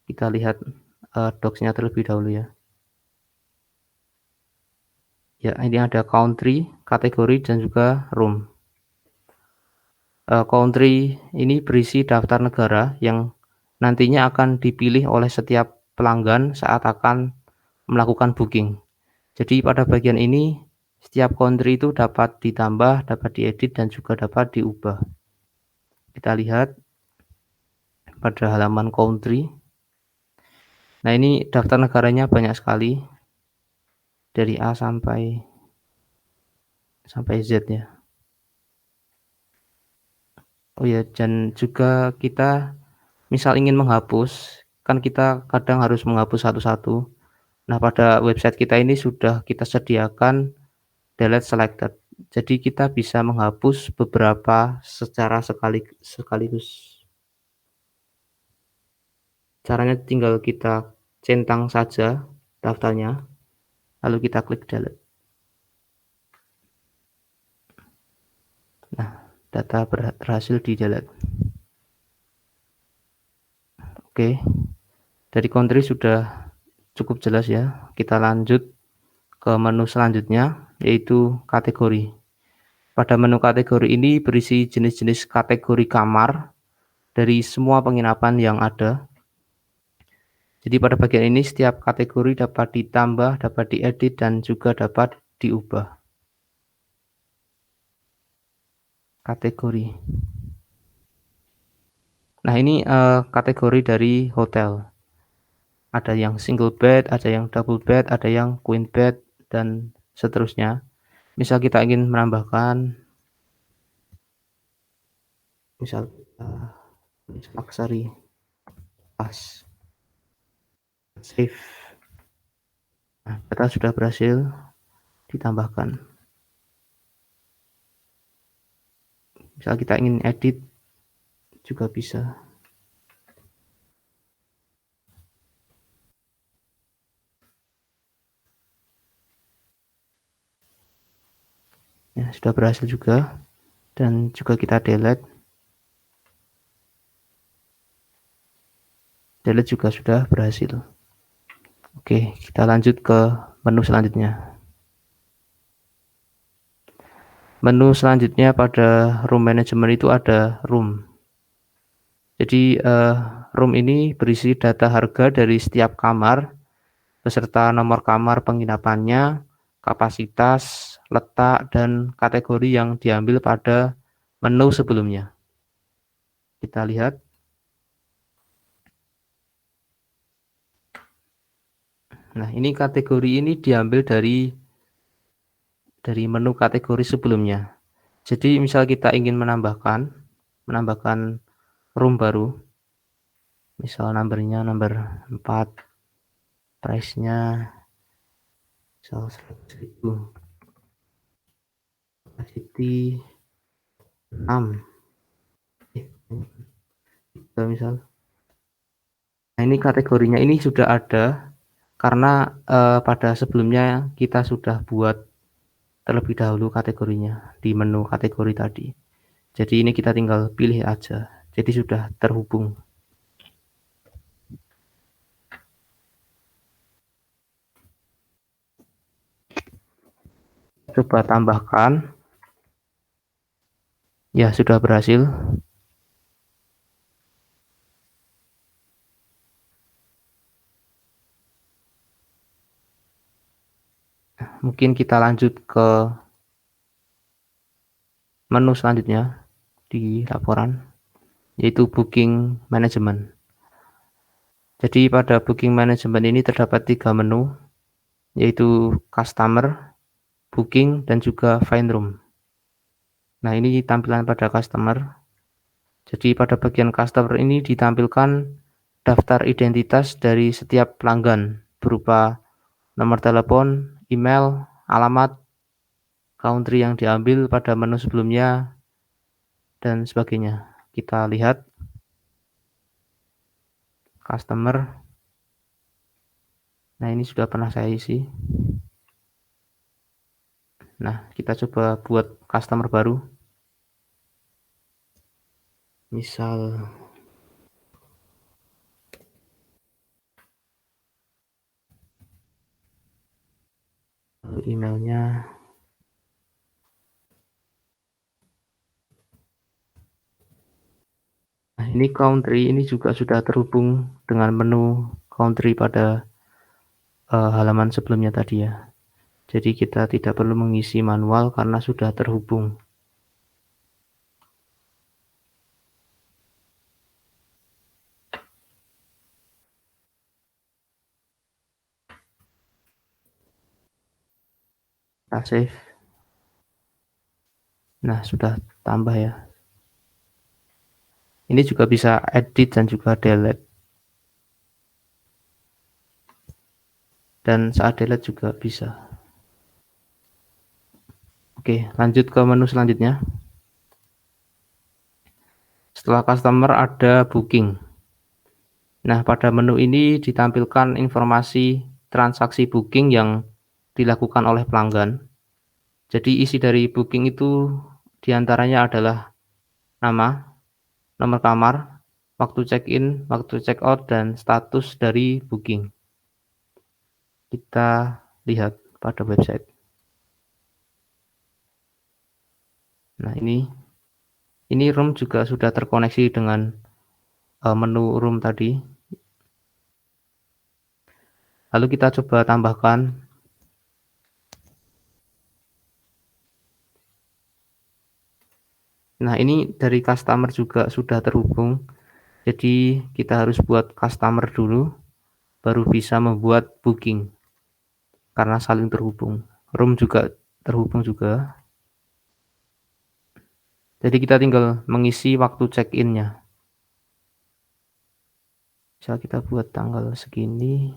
Kita lihat docs-nya terlebih dahulu ya. Ya, ini ada country, kategori, dan juga room. Country ini berisi daftar negara yang nantinya akan dipilih oleh setiap pelanggan saat akan melakukan booking. Jadi pada bagian ini setiap country itu dapat ditambah, dapat diedit, dan juga dapat diubah. Kita lihat pada halaman country. Nah, ini daftar negaranya banyak sekali dari A sampai Z ya. Oh ya, dan juga kita misal ingin menghapus, kan kita kadang harus menghapus satu-satu. Nah, pada website kita ini sudah kita sediakan delete selected. Jadi kita bisa menghapus beberapa secara sekaligus. Caranya tinggal kita centang saja daftarnya, lalu kita klik delete. Nah, data berhasil di delete. Oke, dari country sudah cukup jelas ya. Kita lanjut ke menu selanjutnya, yaitu kategori. Pada menu kategori ini berisi jenis-jenis kategori kamar dari semua penginapan yang ada. Jadi pada bagian ini setiap kategori dapat ditambah, dapat diedit, dan juga dapat diubah. Kategori. Nah, ini kategori dari hotel. Ada yang single bed, ada yang double bed, ada yang queen bed, dan seterusnya. Misal kita ingin menambahkan, misal luxury, pas, save. Nah, data sudah berhasil ditambahkan. Misal kita ingin edit, juga bisa. Ya, sudah berhasil juga. Dan juga kita delete. Delete juga sudah berhasil. Oke, kita lanjut ke menu selanjutnya. Menu selanjutnya pada room management itu ada room. Jadi room ini berisi data harga dari setiap kamar beserta nomor kamar penginapannya, kapasitas, letak, dan kategori yang diambil pada menu sebelumnya. Kita lihat. Nah, ini kategori ini diambil dari menu kategori sebelumnya. Jadi misal kita ingin menambahkan room baru, misal numbernya number 4, price-nya misal 100.000, capacity 6, misal. Nah, ini kategorinya ini sudah ada karena pada sebelumnya kita sudah buat terlebih dahulu kategorinya di menu kategori tadi. Jadi ini kita tinggal pilih aja. Jadi sudah terhubung. Coba tambahkan. Ya, sudah berhasil. mungkin kita lanjut ke menu selanjutnya di laporan, yaitu booking management. Jadi pada booking management ini terdapat 3 menu, yaitu customer, booking, dan juga find room. Nah, ini tampilan pada customer. Jadi pada bagian customer ini ditampilkan daftar identitas dari setiap pelanggan berupa nomor telepon, email, alamat, country yang diambil pada menu sebelumnya, dan sebagainya. Kita lihat customer. Nah, ini sudah pernah saya isi. Nah, kita coba buat customer baru. Misal emailnya. Nah, ini country ini juga sudah terhubung dengan menu country pada halaman sebelumnya tadi ya. Jadi kita tidak perlu mengisi manual karena sudah terhubung. Kita save. Nah, sudah tambah ya. Ini juga bisa edit dan juga delete. Dan saat delete juga bisa. Oke, lanjut ke menu selanjutnya. Setelah customer ada booking. Nah, pada menu ini ditampilkan informasi transaksi booking yang dilakukan oleh pelanggan. Jadi isi dari booking itu diantaranya adalah nama, nomor kamar, waktu check-in, waktu check-out, dan status dari booking. Kita lihat pada website. Nah, ini room juga sudah terkoneksi dengan menu room tadi. Lalu kita coba tambahkan. Nah, ini dari customer juga sudah terhubung. Jadi kita harus buat customer dulu, baru bisa membuat booking. Karena saling terhubung. Room juga terhubung juga. Jadi kita tinggal mengisi waktu check-in-nya. Misal kita buat tanggal segini.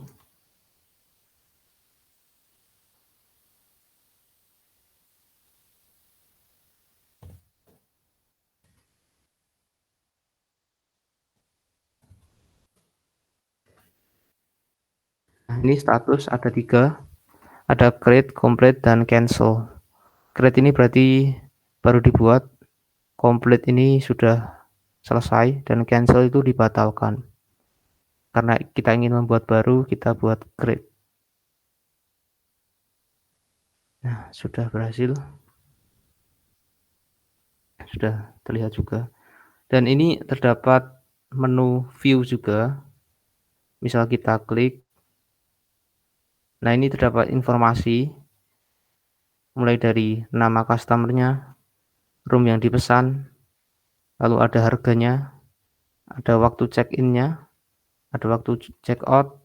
Nah, ini status ada 3. Ada create, complete, dan cancel. Create ini berarti baru dibuat. Complete ini sudah selesai. Dan cancel itu dibatalkan. Karena kita ingin membuat baru, kita buat create. Nah, sudah berhasil. Sudah terlihat juga. Dan ini terdapat menu view juga. Misal kita klik. Nah, ini terdapat informasi mulai dari nama customer-nya, room yang dipesan, lalu ada harganya, ada waktu check-in-nya, ada waktu check-out,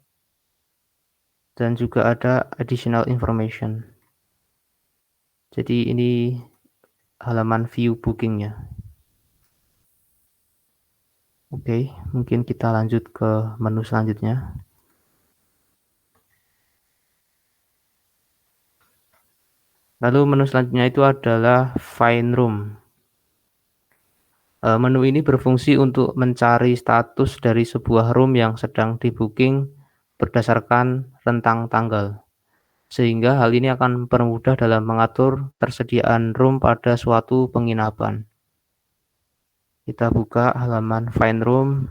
dan juga ada additional information. Jadi ini halaman view booking-nya. Oke, mungkin kita lanjut ke menu selanjutnya. Lalu menu selanjutnya itu adalah find room. Menu ini berfungsi untuk mencari status dari sebuah room yang sedang di-booking berdasarkan rentang tanggal. Sehingga hal ini akan mempermudah dalam mengatur tersediaan room pada suatu penginapan. Kita buka halaman find room.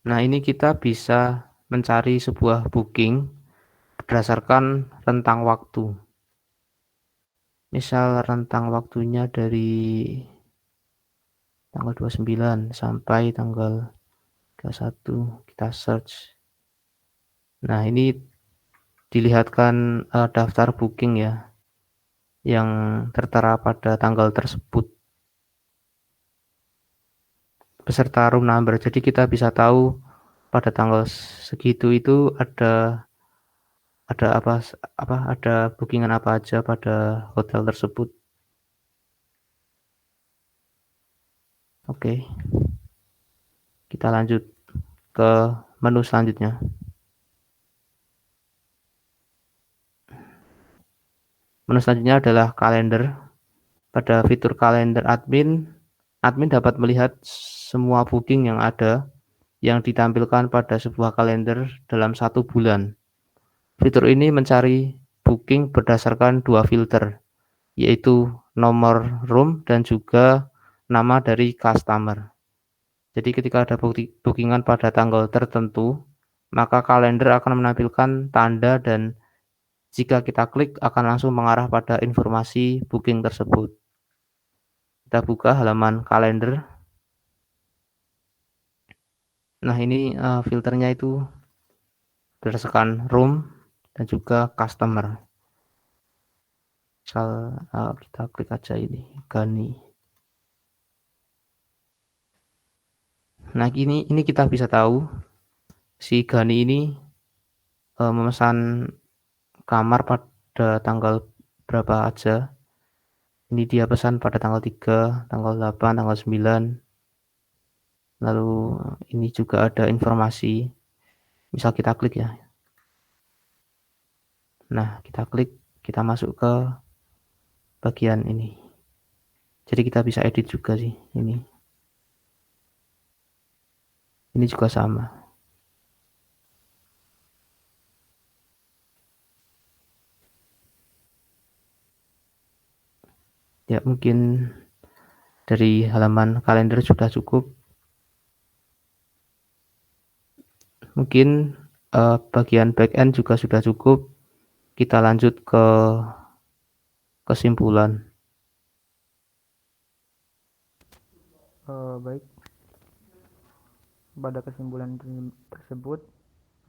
Nah, ini kita bisa mencari sebuah booking berdasarkan rentang waktu. Misal rentang waktunya dari tanggal 29 sampai tanggal 31. Kita search. Nah, ini dilihatkan daftar booking ya, yang tertera pada tanggal tersebut beserta room number. Jadi kita bisa tahu pada tanggal segitu itu ada ada bookingan apa aja pada hotel tersebut. Oke, kita lanjut ke menu selanjutnya. Menu selanjutnya adalah kalender. Pada fitur kalender admin dapat melihat semua booking yang ada yang ditampilkan pada sebuah kalender dalam 1 bulan. Fitur ini mencari booking berdasarkan 2 filter, yaitu nomor room dan juga nama dari customer. Jadi ketika ada bookingan pada tanggal tertentu, maka kalender akan menampilkan tanda dan jika kita klik akan langsung mengarah pada informasi booking tersebut. Kita buka halaman kalender. Nah, ini filternya itu berdasarkan room dan juga customer. Misal kita klik aja ini Gani. Nah, ini kita bisa tahu si Gani ini memesan kamar pada tanggal berapa aja. Ini dia pesan pada tanggal 3, tanggal 8, tanggal 9. Lalu ini juga ada informasi. Misal kita klik ya. Nah, kita klik, kita masuk ke bagian ini. Jadi kita bisa edit juga sih ini. Ini juga sama. Ya, mungkin dari halaman kalender sudah cukup. Mungkin bagian backend juga sudah cukup. Kita lanjut ke kesimpulan. Baik, pada kesimpulan tersebut,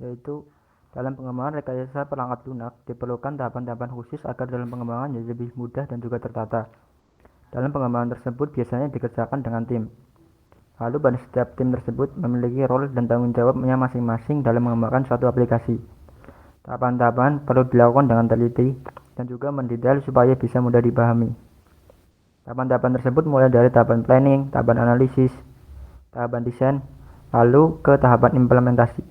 yaitu dalam pengembangan rekayasa perangkat lunak diperlukan tahapan-tahapan khusus agar dalam pengembangan jadi lebih mudah dan juga tertata. Dalam pengembangan tersebut biasanya dikerjakan dengan tim. Lalu pada setiap tim tersebut memiliki role dan tanggung jawabnya masing-masing dalam mengembangkan suatu aplikasi. Tahapan-tahapan perlu dilakukan dengan teliti dan juga mendetail supaya bisa mudah dipahami. Tahapan-tahapan tersebut mulai dari tahapan planning, tahapan analisis, tahapan desain, lalu ke tahapan implementasi.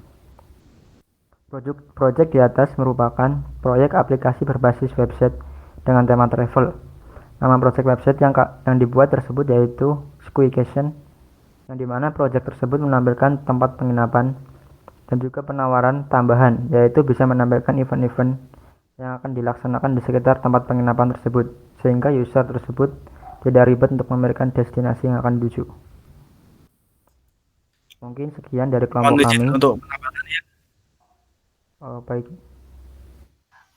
Project di atas merupakan proyek aplikasi berbasis website dengan tema travel. Nama project website yang dibuat tersebut yaitu Squeacation, yang dimana project tersebut menampilkan tempat penginapan dan juga penawaran tambahan, yaitu bisa menampilkan event-event yang akan dilaksanakan di sekitar tempat penginapan tersebut, sehingga user tersebut tidak ribet untuk memilihkan destinasi yang akan dituju. Mungkin sekian dari kelompok kami. Untuk menambahkan. Baik.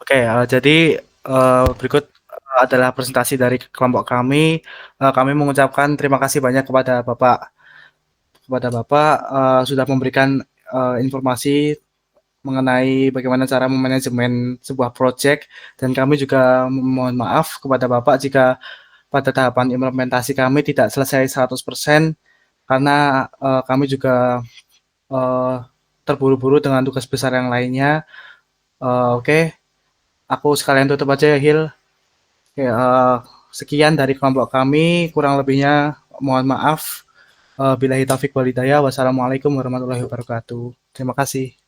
Oke, jadi berikut adalah presentasi dari kelompok kami. Kami mengucapkan terima kasih banyak kepada Bapak sudah memberikan informasi mengenai bagaimana cara memanajemen sebuah proyek, dan kami juga mohon maaf kepada Bapak jika pada tahapan implementasi kami tidak selesai 100% karena kami juga terburu-buru dengan tugas besar yang lainnya. Oke. Aku sekalian tutup aja ya, Hil. Oke, sekian dari kelompok kami, kurang lebihnya mohon maaf. Billahi taufik wal hidayah. Wassalamualaikum warahmatullahi wabarakatuh. Terima kasih.